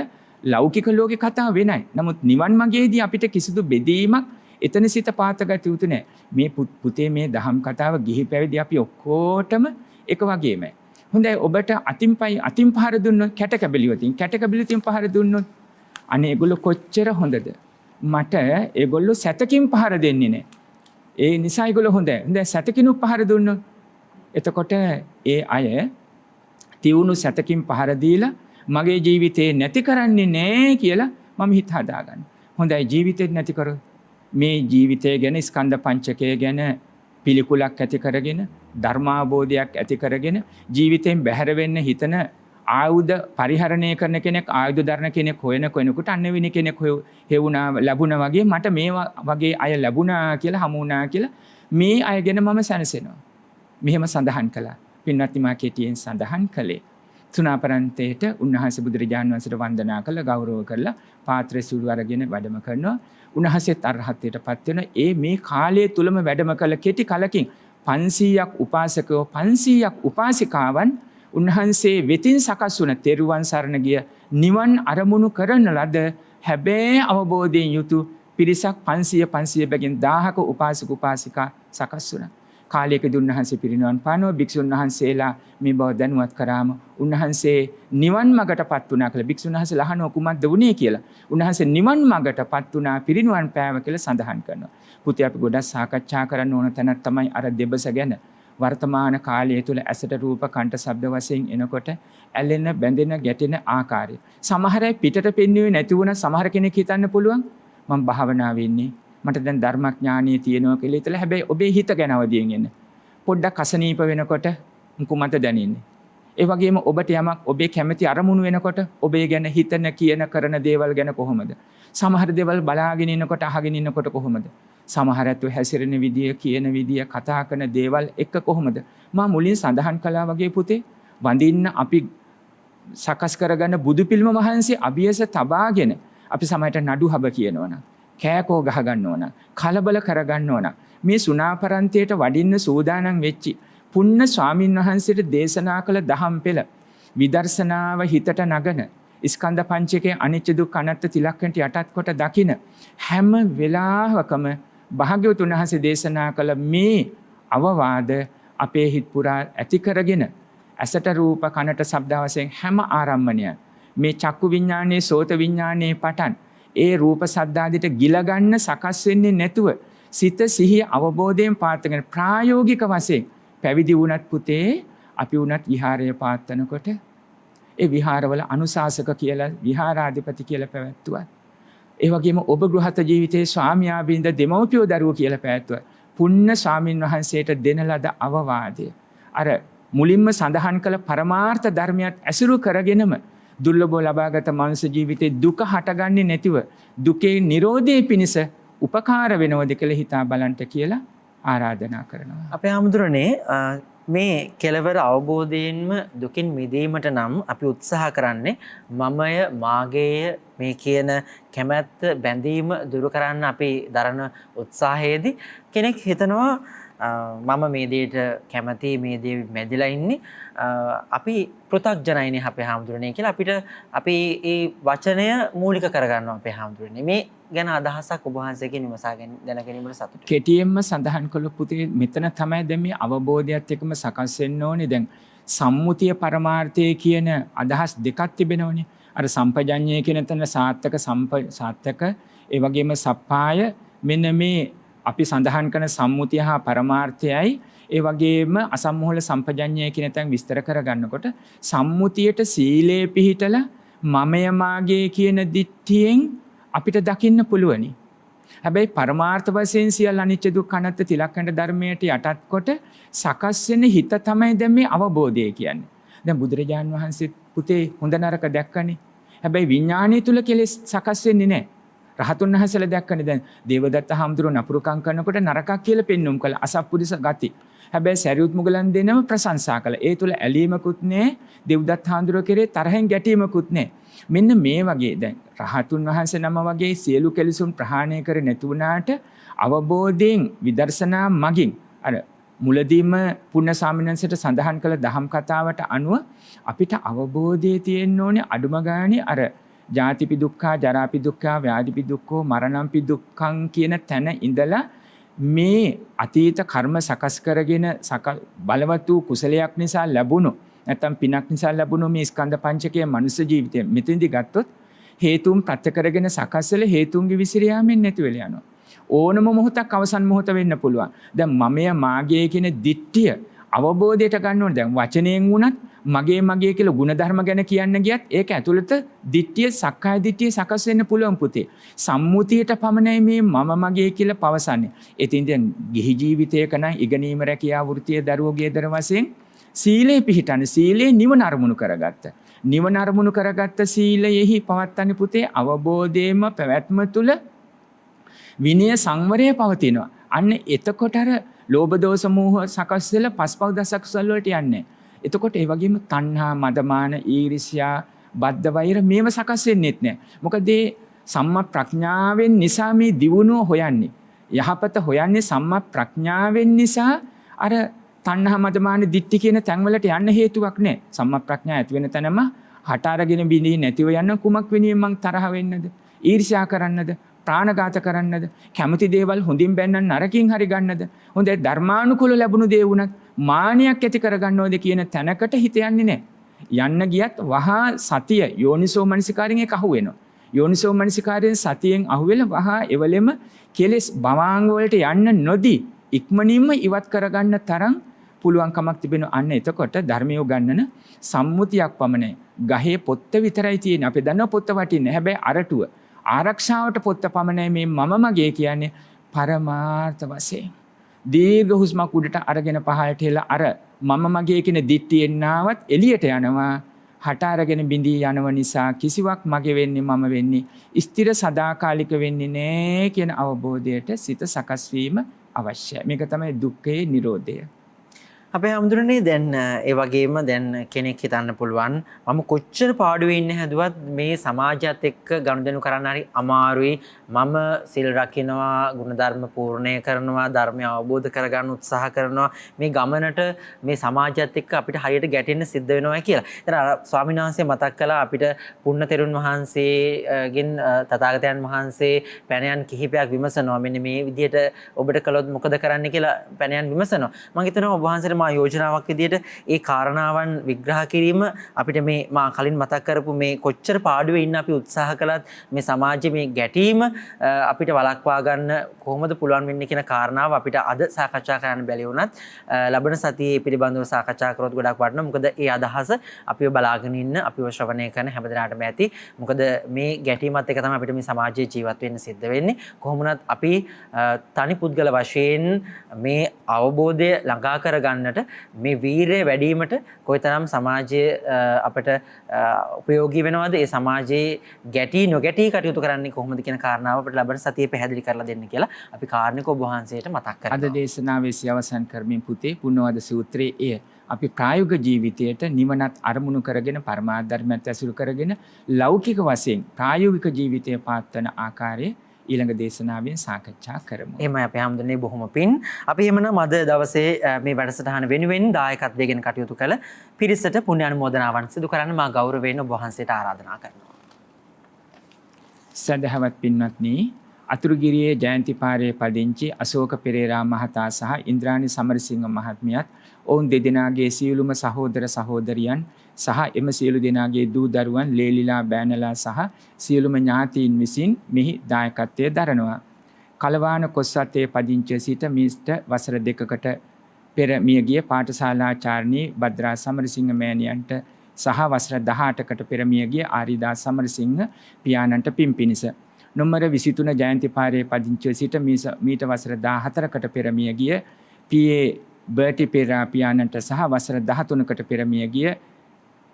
ලෞකික ලෝකේ කතාව වෙනයි. නමුත් නිවන් මඟේදී අපිට කිසිදු බෙදීමක් එතන සිත පාතගත යුතු නැහැ. මේ පුතේ මේ දහම් කතාව ගිහි පැවිදි අපි ඔක්කොටම එක වගේමයි. හොඳයි ඔබට අතින් පහර දුන්නොත් කැට කැබලිවතින් පහර දුන්නොත් අනේ ඒගොල්ලෝ කොච්චර හොඳද? මට ඒගොල්ලෝ සැතකින් පහර දෙන්නේ නැහැ. ඒ නිසා ඒගොල්ලෝ හොඳයි. හොඳයි සැතකිනුත් පහර දුන්නොත් එතකොට ඒ අය තියුණු සැතකින් පහර දීලා මගේ ජීවිතේ නැති කරන්නේ නැහැ කියලා මම හිත හදාගන්න. හොඳයි ජීවිතේ නැති කරොත් මේ ජීවිතය ගැන ස්කන්ධ පංචකය ගැන පිළිකුලක් ඇති කරගෙන ධර්මාබෝධයක් ඇති කරගෙන ජීවිතයෙන් බැහැර වෙන්න හිතන ආයුධ පරිහරණය කරන කෙනෙක් ආයුධ දරන කෙනෙක් හොයනකොට අන්න වෙන කෙනෙක් හේවුණා ලැබුණා වගේ මට මේ වගේ අය ලැබුණා කියලා හමු වුණා කියලා මේ අය ගැන මම සැනසෙනවා. මෙහෙම සඳහන් කළා. පින්වත්නි මා කෙටියෙන් සඳහන් කළේ තුනාපරන්තේට උන්වහන්සේ බුදුරජාණන් වහන්සේට වන්දනා කළා ගෞරව කරලා පාත්‍රය සුළු අරගෙන වැඩම කරනවා. උන්වහන්සේත් අරහත්ත්වයටපත් වෙන මේ කාලය තුලම වැඩම කළ කෙටි කලකින් 500ක් උපාසකයෝ 500ක් උපාසිකාවන් උන්වහන්සේ වෙතින් සකස් වුණ තෙරුවන් සරණ ගිය නිවන් අරමුණු කරන ලද හැබැයි අවබෝධයෙන් යුතු පිරිසක් 500 බැගින් 1000ක උපාසක උපාසිකා සකස් වුණා. කාලයකදී උන්වහන්සේ පිරිනිවන් පානවා. භික්ෂුන් වහන්සේලා මේ බව දැනුවත් කරාම උන්වහන්සේ නිවන් මඟටපත් වුණා කියලා භික්ෂුන් වහන්සේ ලහනවා කුමක්ද වුනේ කියලා. උන්වහන්සේ නිවන් මඟටපත් වුණා පිරිනිවන් පෑව කියලා සඳහන් කරනවා. පුතේ අපි ගොඩක් සාකච්ඡා කරන්න ඕන තැනක් තමයි අර දෙබස ගැන. වර්තමාන කාලය තුළ ඇසට රූප කණ්ඨ ශබ්ද වශයෙන් එනකොට ඇලෙන බැඳෙන ගැටෙන ආකාරය. සමහර අය පිටට පෙන්වුවේ නැති වුණා. සමහර කෙනෙක් හිතන්න පුළුවන් මම භාවනාවේ ඉන්නේ. මට දැන් ධර්මඥානිය තියෙනවා කියලා හිතලා හැබැයි ඔබේ හිත ගැන අවදියෙන් ඉන්න. පොඩ්ඩක් අසනීප වෙනකොට කුමත දැනෙන්නේ? ඒ වගේම ඔබට යමක් ඔබේ කැමැති අරමුණු වෙනකොට ඔබේ ගැන හිතන කියන කරන දේවල් ගැන කොහොමද? සමහර දේවල් බලාගෙන ඉන්නකොට අහගෙන ඉන්නකොට කොහොමද? සමහර අයත් හැසිරෙන විදිය, කියන විදිය, කතා කරන දේවල් එක කොහොමද? මා මුලින් සඳහන් කළා වගේ පුතේ වඳින්න අපි සකස් කරගන්න බුදු පිළිම වහන්සේ අභියස තබාගෙන අපි සමහරට නඩු හබ කියනවනම් කෑකෝ ගහ ගන්න ඕන, කලබල කර ගන්න ඕන. මේ සුණාපරන්තයට වඩින්න සූදානම් වෙච්චි පුන්න ස්වාමින් වහන්සේට දේශනා කළ දහම් පෙළ විදර්ශනාව හිතට නගන ස්කන්ධ පංචකයේ අනිච්ච දුක්ඛ අනාත්ම තිලක්කන්ට යටත් කොට දකින හැම වෙලාවකම භාග්‍යවතුන් වහන්සේ දේශනා කළ මේ අවවාද අපේ හිත පුරා ඇති කරගෙන ඇසට රූප කනට ශබ්ද වශයෙන් හැම ආරම්මණය මේ චක්කු විඥානයේ සෝත විඥානයේ පටන් ඒ රූප සද්දාදිට ගිල ගන්න සකස් වෙන්නේ නැතුව සිත සිහිය අවබෝධයෙන් පාත්තගෙන ප්‍රායෝගික වශයෙන් පැවිදි වුණත් පුතේ අපි වුණත් විහාරය පාත්තනකොට ඒ විහාරවල අනුශාසක කියලා විහාරාධිපති කියලා පැවැත්තුවා. ඒ වගේම ඔබ ගෘහස්ත ජීවිතයේ ස්වාමියා බින්ද දෙමව්පියෝ දරුවෝ කියලා පැවැත්තුවා. පුන්න ස්වාමින් වහන්සේට දෙන ලද අවවාදය අර මුලින්ම සඳහන් කළ පරමාර්ථ ධර්මයක් ඇසුරු කරගෙනම දුර්ලභව ලබාගත මනුෂ්‍ය ජීවිතේ දුක හටගන්නේ නැතිව දුකේ නිරෝධය පිණිස උපකාර වෙනවද කියලා හිතා බලන්න කියලා ආරාධනා කරනවා. අපේ ආමුදුරනේ මේ කෙලවර අවබෝධයෙන්ම දුකින් මිදීමට නම් අපි උත්සාහ කරන්නේ මමය මාගේය මේ කියන කැමැත්ත බැඳීම දුරු කරන්න අපි දරන උත්සාහයේදී කෙනෙක් හිතනවා මම මේ දෙයට කැමති මේ දේ මැදිලා ඉන්නේ අපි පෘථග්ජනයිනේ අපේ හැමදෙරනේ කියලා අපිට අපි ඒ වචනය මූලික කරගන්නවා අපේ හැමදෙරනේ මේ ගැන අදහසක් ඔබ වහන්සේගෙන් විමසාගෙන දැන ගැනීමට සතුටුයි. කෙටියෙන්ම සඳහන් කළොත් පුතේ මෙතන තමයි දැන් මේ අවබෝධයත් එක්කම සකස් වෙන්න ඕනේ. දැන් සම්මුතිය පරමාර්ථය කියන අදහස් දෙකක් තිබෙනවනේ. අර සම්පජඤ්ඤය කියන තැන සාත්තක ඒ වගේම සප්පාය මෙන්න මේ අපි සඳහන් කරන සම්මුතිය හා පරමාර්ථයයි ඒ වගේම අසම්මෝහල සම්පජඤ්ඤය කියන තැන් විස්තර කරගන්නකොට සම්මුතියට සීලේ පිහිටලා මමය මාගේ කියන දිට්ඨියෙන් අපිට දකින්න පුළුවනි. හැබැයි පරමාර්ථ වශයෙන් සියල්ල අනිච්ච දුක්ඛ අනාත්ම තිලක්කණ්ඩ ධර්මයට යටත් කොට සකස් වෙන හිත තමයි දැන් මේ අවබෝධය කියන්නේ. දැන් බුදුරජාන් වහන්සේ පුතේ හොඳ නරක දැක්කනේ. හැබැයි විඥානීය තුල කෙලෙස් සකස් වෙන්නේ නැහැ. රහතුන් වහන්සේලා දැක්කනේ දැන් දේවදත්ත හාමුදුරුවෝ නපුරුකම් කරනකොට නරකක් කියලා පෙන්눔 කළා අසත්පුරුෂ ගති. හැබැයි සරියුත් මුගලන් දෙනම ප්‍රශංසා කළා. ඒ තුල ඇලීමකුත් නැහැ. දෙව්දත් හාමුදුරුවෝ කෙරේ තරහෙන් ගැටීමකුත් නැහැ. මෙන්න මේ වගේ දැන් රහතුන් වහන්සේ නම වගේ සියලු කෙලෙසුන් ප්‍රහාණය කර නැති වුණාට අවබෝධයෙන් විදර්ශනා මගින් අර මුලදීම පුණ්‍ය සාමිනන්සට සඳහන් කළ දහම් කතාවට අනුව අපිට අවබෝධය තියෙන්න ඕනේ අඩුම ගානේ අර ජාතිපි දුක්ඛා ජරාපි දුක්ඛා ව්‍යාධිපි දුක්ඛෝ මරණම්පි දුක්ඛං කියන තැන ඉඳලා මේ අතීත කර්ම සකස් කරගෙන බලවත් වූ කුසලයක් නිසා ලැබුණු නැත්නම් පිනක් නිසා ලැබුණු මේ ස්කන්ධ පංචකයේ මනුෂ්‍ය ජීවිතය මෙතෙන්දි ගත්තොත් හේතුන් ප්‍රත්‍ය කරගෙන සකස් වෙලා හේතුන්ගේ විසිරියාමෙන් නැති වෙලා යනවා. ඕනම මොහොතක් අවසන් මොහොත වෙන්න පුළුවන්. දැන් මමය මාගේ කියන දිට්ඨිය අවබෝධයට ගන්න ඕනේ. දැන් වචනයෙන් වුණත් මගේ කියලා ಗುಣධර්ම ගැන කියන්න ගියත් ඒක ඇතුළත දිට්ඨිය සක්කාය දිට්ඨිය සකස් වෙන්න පුළුවන් පුතේ. සම්මුතියට පමණයි මේ මම මගේ කියලා පවසන්නේ. ඉතින් දැන් ගිහි ජීවිතයක නම් ඉගෙනීම රැකියාව වෘත්තිය දරුවෝ ගෙදර වශයෙන් සීලේ පිහිටන්නේ සීලේ නිවන අරමුණු කරගත්ත. නිවන අරමුණු කරගත්ත සීලයෙහි පවත්තන්නේ පුතේ අවබෝධයේම පැවැත්ම තුල විනය සංවරය පවතිනවා. අන්න එතකොට අර ලෝභ දෝෂ මෝහ සකස් වෙලා පස්පව් දසකුසල් වලට යන්නේ. එතකොට ඒ වගේම තණ්හා මදමාන ඊර්ෂ්‍යා බද්ධ වෛර මේව සකස් වෙන්නේත් නැහැ. මොකද මේ සම්මා ප්‍රඥාවෙන් නිසා මේ දියුණුව හොයන්නේ. යහපත හොයන්නේ සම්මා ප්‍රඥාවෙන් නිසා අර තණ්හා මදමාන දිට්ඨි කියන තැන්වලට යන්න හේතුවක් නැහැ. සම්මා ප්‍රඥා ඇති වෙන තැනම හට අරගෙන බිඳී නැතිව යන කුමක් වෙනින් මං තරහ වෙන්නද? ඊර්ෂ්‍යා කරන්නද? ප්‍රාණඝාත කරන්නද? කැමති දේවල් හොඳින් බැන්නන් නරකින් හරි ගන්නද? හොඳයි ධර්මානුකූල ලැබුණු දේ වුණත් මානියක් ඇති කරගන්නවද කියන තැනකට හිත යන්නේ නැහැ. යන්න ගියත් වහා සතිය යෝනිසෝ මනසිකාරයෙන් ඒක අහු වෙනවා. යෝනිසෝ මනසිකාරයෙන් සතියෙන් අහුවෙලා වහා එවලෙම කෙලෙස් භවාංග වලට යන්න නොදී ඉක්මනින්ම ඉවත් කරගන්න තරම් පුළුවන්කමක් තිබෙනවා. අන්න එතකොට ධර්මය උගන්නන සම්මුතියක් පමණයි. ගහේ පොත්ත විතරයි තියෙන්නේ. අපි දන්නවා පොත්ත වටින්නේ. හැබැයි අරටුව ආරක්ෂාවට පොත්ත පමණයි මේ මම මගේ කියන්නේ පරමාර්ථ වශයෙන්. දීර්ඝ හුස්මක් උඩට අරගෙන පහළට හෙලා අර මම මගේ කියන දිට්ඨියෙන් නාවත් එළියට යනවා. හට අරගෙන බිඳී යනව නිසා කිසිවක් මගේ වෙන්නේ මම වෙන්නේ ස්ථිර සදාකාලික වෙන්නේ නෑ කියන අවබෝධයට සිත සකස් වීම අවශ්‍යයි. මේක තමයි දුක්ඛේ නිරෝධය. අපේ හැමදෙරනේ දැන් ඒ වගේම දැන් කෙනෙක් හිතන්න පුළුවන් මම කොච්චර පාඩුවේ ඉන්නේ හැදුවත් මේ සමාජයත් එක්ක ගනුදෙනු කරන්න හරි අමාරුයි. මම සිල් රකින්නවා, ගුණධර්ම පූර්ණය කරනවා, ධර්මය අවබෝධ කරගන්න උත්සාහ කරනවා. මේ ගමනට මේ සමාජයත් එක්ක අපිට හරියට ගැටෙන්න සිද්ධ වෙනවා කියලා. ඉතින් අර ස්වාමීන් වහන්සේ මතක් කළා අපිට පුණ්‍ය තෙරුන් වහන්සේගෙන් තථාගතයන් වහන්සේ පැනයන් කිහිපයක් විමසනවා. මෙන්න මේ විදිහට ඔබට කළොත් මොකද කරන්න කියලා පැනයන් විමසනවා. මම හිතනවා ඔබ වහන්සේට යෝජනාවක් විදිහට ඒ කාරණාවන් විග්‍රහ කිරීම අපිට මේ මා කලින් මතක් කරපු මේ කොච්චර පාඩුවේ ඉන්න අපි උත්සාහ කළත් මේ සමාජයේ මේ ගැටීම අපිට වළක්වා ගන්න කොහොමද පුළුවන් වෙන්නේ කියන කාරණාව අපිට අද සාකච්ඡා කරන්න බැරි වුණත් ලබන සතියේ පිළිබඳව සාකච්ඡා කරොත් ගොඩක් වටිනවා. මොකද ඒ අදහස අපිව බලාගෙන ඉන්න අපිව ශ්‍රවණය කරන හැමදෙනාටම ඇති. මොකද මේ ගැටීමත් එක තමයි අපිට මේ සමාජයේ ජීවත් වෙන්න සිද්ධ වෙන්නේ. කොහොම වුණත් අපි තනි පුද්ගල වශයෙන් මේ අවබෝධය ළඟා කරගන්නට මේ වීරය වැඩිවීමට කොයිතරම් සමාජයේ අපට උපයෝගී වෙනවද? ඒ සමාජයේ ගැටි නොගැටි කටයුතු කරන්නේ කොහොමද කියන කාරණාව අපිට ලබන සතියේ පැහැදිලි කරලා දෙන්න කියලා අපි කාරණික ඔබ වහන්සේට මතක් කරනවා. අද දේශනාවේ අවසන් කරමින් පුතේ පුණ්‍යවාද සූත්‍රයේ එය අපි ප්‍රායෝගික ජීවිතයට නිවනත් අරමුණු කරගෙන පරමාර්ථ ධර්මයත් ඇසුරු කරගෙන ලෞකික වශයෙන් ප්‍රායෝගික ජීවිතය පාත්වන ආකාරය ඊළඟ දේශනාවෙන් සාකච්ඡා කරමු. එහෙමයි අපේ හැමදෙනේ බොහොම පිං. අපි එහෙමනම් අද දවසේ මේ වැඩසටහන වෙනුවෙන් දායකත්වයෙන් කටයුතු කළ පිරිසට පුණ්‍ය අනුමෝදනාවන් සිදු කරන්න මා ගෞරවයෙන් ඔබ වහන්සේට ආරාධනා කරනවා. සදහවත් පින්වත්නි, අතුරුගිරියේ ජයන්තිපාරේ පදිංචි අශෝක පෙරේරා මහතා සහ ඉන්ද්‍රාණි සමරසිංහ මහත්මියත් ඔවුන් දෙදෙනාගේ සියලුම සහෝදර සහෝදරියන් සහ එම සියලු දෙනාගේ දූ දරුවන් ලේලිලා බෑනලා සහ සියලුම ඥාතීන් විසින් මෙහි දායකත්වයේ දරනවා. කලවාන කොස්සත්තේ පදිංචි සිට මිස්ට වසර 2කට පෙර මියගිය පාඨශාලාචාර්ණී භද්‍රා සමරසිංහ මෑණියන්ට සහ වසර 18කට පෙර මියගිය ආරිදා සමරසිංහ පියාණන්ට පින් පිණිස නොම්බර 23 ජයන්තිපාරේ පදිංචි සිට මීට වසර 14කට පෙර මියගිය පී.ඒ. බර්ටි පෙරේරා පියාණන්ට සහ වසර 13කට පෙර මියගිය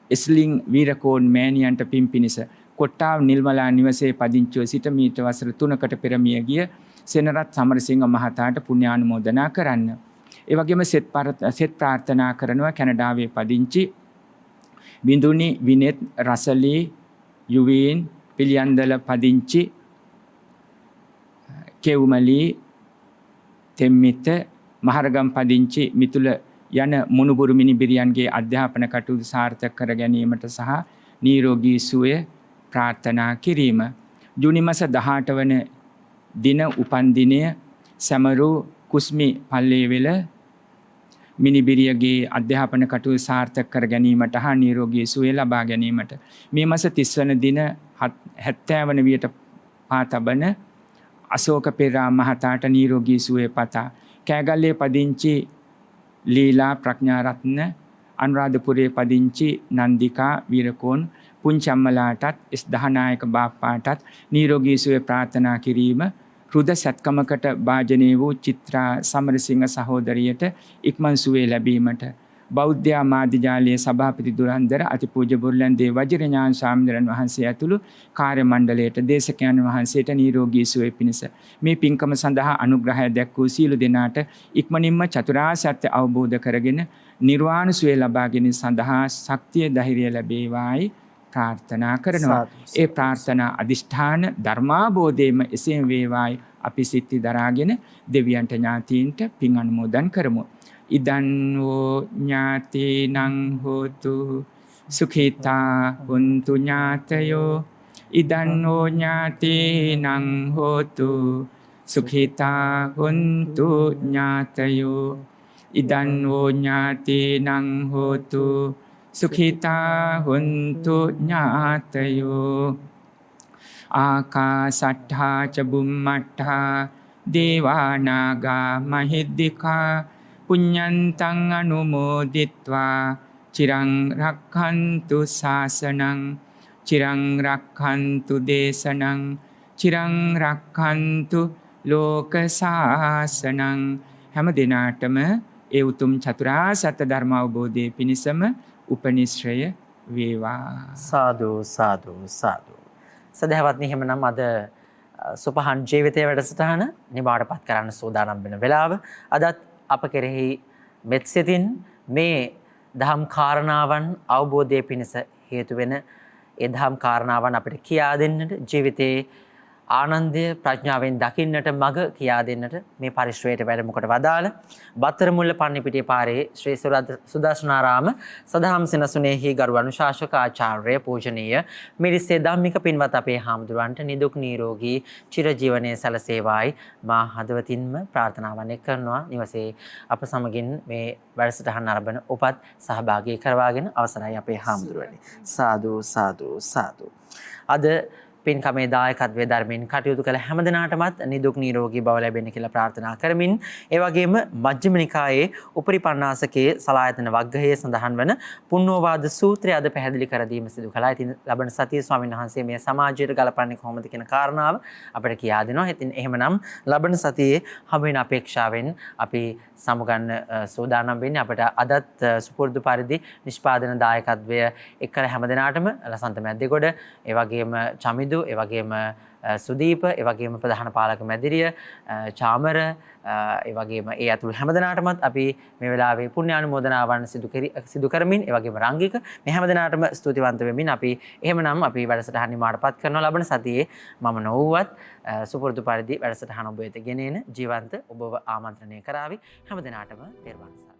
එස්ලින් වීරකෝන් මෑණියන්ට පින් පිණිස කොට්ටාව නිල්මලා නිවසේ පදිංචිව සිට මීට වසර 3කට පෙර මියගිය සෙනරත් සමරසිංහ මහතාට පුණ්‍යානුමෝදනා කරන්න. ඒ වගේම සෙත් ප්‍රාර්ථනා කරනවා කැනඩාවේ පදිංචි බිඳුනි විනෙත් රසලී යුවීන් පිළියන්දල පදිංචි කෙවුමලී තෙම්මිත මහරගම් පදිංචි මිතුල යන මුණුබුරු මිනිබිරියන්ගේ අධ්‍යාපන කටයුතු සාර්ථක කර ගැනීමට සහ නිරෝගී සුවය ප්‍රාර්ථනා කිරීම. ජූනි මාස 18 වන දින උපන් දිනය සමරු කුස්මි පල්ලේවෙල මිනිබිරියගේ අධ්‍යාපන කටයුතු සාර්ථක කර ගැනීමට හා නිරෝගී සුවය ලබා ගැනීමට. මේ මාස 30 වන දින 70 වන වියට පා තබන අශෝක පෙරා මහතාට නිරෝගී සුවය පතා. කෑගල්ලේ පදිංචි ලීලා ප්‍රඥාරත්න, අනුරාධපුරයේ පදිංචි නන්දිකා වීරකෝන් පුංචි අම්මලාටත් එස් දහනායක බාප්පාටත් නිරෝගී සුවය ප්‍රාර්ථනා කිරීම. රුද සත්කමකට භාජනය වූ චිත්‍රා සමරසිංහ සහෝදරියට ඉක්මන් සුවය ලැබීමට. බෞද්ධ මාධ්‍යාලයේ සභාපති දුරන්දර අතිපූජ්‍ය බුර්ලන්දේ වජිරඥාන ස්වාමීන් වහන්සේ ඇතුළු කාර්ය මණ්ඩලයට දේශකයන් වහන්සේට නිරෝගී සුවය පිණිස මේ පින්කම සඳහා අනුග්‍රහය දැක්වූ සියලු දෙනාට ඉක්මනින්ම චතුරාර්ය සත්‍ය අවබෝධ කරගෙන නිර්වාණ සුවය ලබා ගැනීම සඳහා ශක්තිය ධෛර්යය ලැබේවායි ප්‍රාර්ථනා කරනවා. ඒ ප්‍රාර්ථනා අදිෂ්ඨාන ධර්මාබෝධයම එසේම වේවායි අපි සිත්ති දරාගෙන දෙවියන්ට ඥාතීන්ට පින් අනුමෝදන් කරමු. ඉදන්වෝ ඥාතිනං හෝතු සුඛිතා හුන්තු ඥාතයෝ. ඉදන්වෝ ඥාතිනං හෝතු සුඛිතා හුන්තු ඥාතයෝ. ඉදන්වෝ ඥාතිනං හෝතු සුඛිතා හුන්තු ඥාතයෝ. ආකාසට්ඨා ච බුම්මට්ඨා දේවානාගා මහිද්దికා පුඤ්ඤන්තං අනුමෝදිත්වා චිරං රක්ඛන්තු ශාසනං චිරං රක්ඛන්තු දේශනං චිරං රක්ඛන්තු ලෝක ශාසනං. හැම දිනාටම ඒ උතුම් චතුරාර්ය සත්‍ය ධර්ම අවබෝධයේ පිණසම උපනිශ්‍රය වේවා. සාදු සාදු සාදු. සදහවත්නි, එහෙමනම් අද සුපහන් ජීවිතයේ වැඩසටහන නිමාඩපත් කරන්න සූදානම් වෙන වෙලාව. අදත් අප කෙරෙහි මෙත් සිතින් මේ දහම් කාරණාවන් අවබෝධයේ පිණිස හේතු වෙන ඒ දහම් කාරණාවන් අපිට කියා දෙන්නට, ජීවිතයේ ආනන්දය ප්‍රඥාවෙන් දකින්නට මඟ කියා දෙන්නට මේ පරිශ්‍රයට වැඩම කොට වදාළ බත්තර මුල්ල පන්නිපිටිය පාරේ ශ්‍රී සුදර්ශනාරාම සදහම් සෙනසුනේහි ගරු අනුශාසක ආචාර්ය පූජනීය මිරිස්සේ ධම්මික පින්වත් අපේ හාමුදුරන්ට නිදුක් නිරෝගී චිරජීවනයේ සැලසේවායි මා හදවතින්ම ප්‍රාර්ථනාවන් කරනවා. නිවසේ අප සමගින් මේ වැඩසටහන ආරම්භන උපත් සහභාගී කරවාගෙන අවසරයි අපේ හාමුදුරනි. සාදු සාදු සාදු. අද පින්කමේ දායකත්වයේ ධර්මයෙන් කටයුතු කළ හැම දිනාටමත් නිදුක් නිරෝගී බව ලැබෙන්න කියලා ප්‍රාර්ථනා කරමින්, ඒ වගේම මජ්ක්‍ධිම නිකායේ උපරිපන්නාසකයේ සලායතන වග්ගයේ සඳහන් වන පුණ්ණෝවාද සූත්‍රය අද පැහැදිලි කර දීම සිදු කළා. ඉතින් ලබන සතියේ ස්වාමීන් වහන්සේ මේ සමාජයට ගලපන්නේ කොහොමද කියන කාරණාව අපිට කියා දෙනවා. ඉතින් එහෙමනම් ලබන සතියේ හමු වෙන අපේක්ෂාවෙන් අපි සමුගන්න සූදානම් වෙන්නේ. අපිට අදත් සුපුරුදු පරිදි නිෂ්පාදන දායකත්වය එක් කර හැම දිනාටම ලසන්ත මැද්දේගොඩ, ඒ වගේම චමිදු, ඒ වගේම සුදීප, ඒ වගේම ප්‍රධාන පාලක මැදිරිය චාමර, ඒ වගේම ඒ ඇතුළු හැමදෙනාටමත් අපි මේ වෙලාවේ පුණ්‍යානුමෝදනාවන් සිදු කරමින්, ඒ වගේම රංගික මේ හැමදෙනාටම ස්තුතිවන්ත වෙමින් අපි එහෙමනම් අපි වැඩසටහන නිමාඩපත් කරනවා. ලබන සතියේ මම නොවුවත් සුපුරුදු පරිදි වැඩසටහන ඔබ වෙත ගෙනෙන ජීවන්ත ඔබව ආමන්ත්‍රණය කරાવી. හැමදෙනාටම තෙරුවන් සරණයි.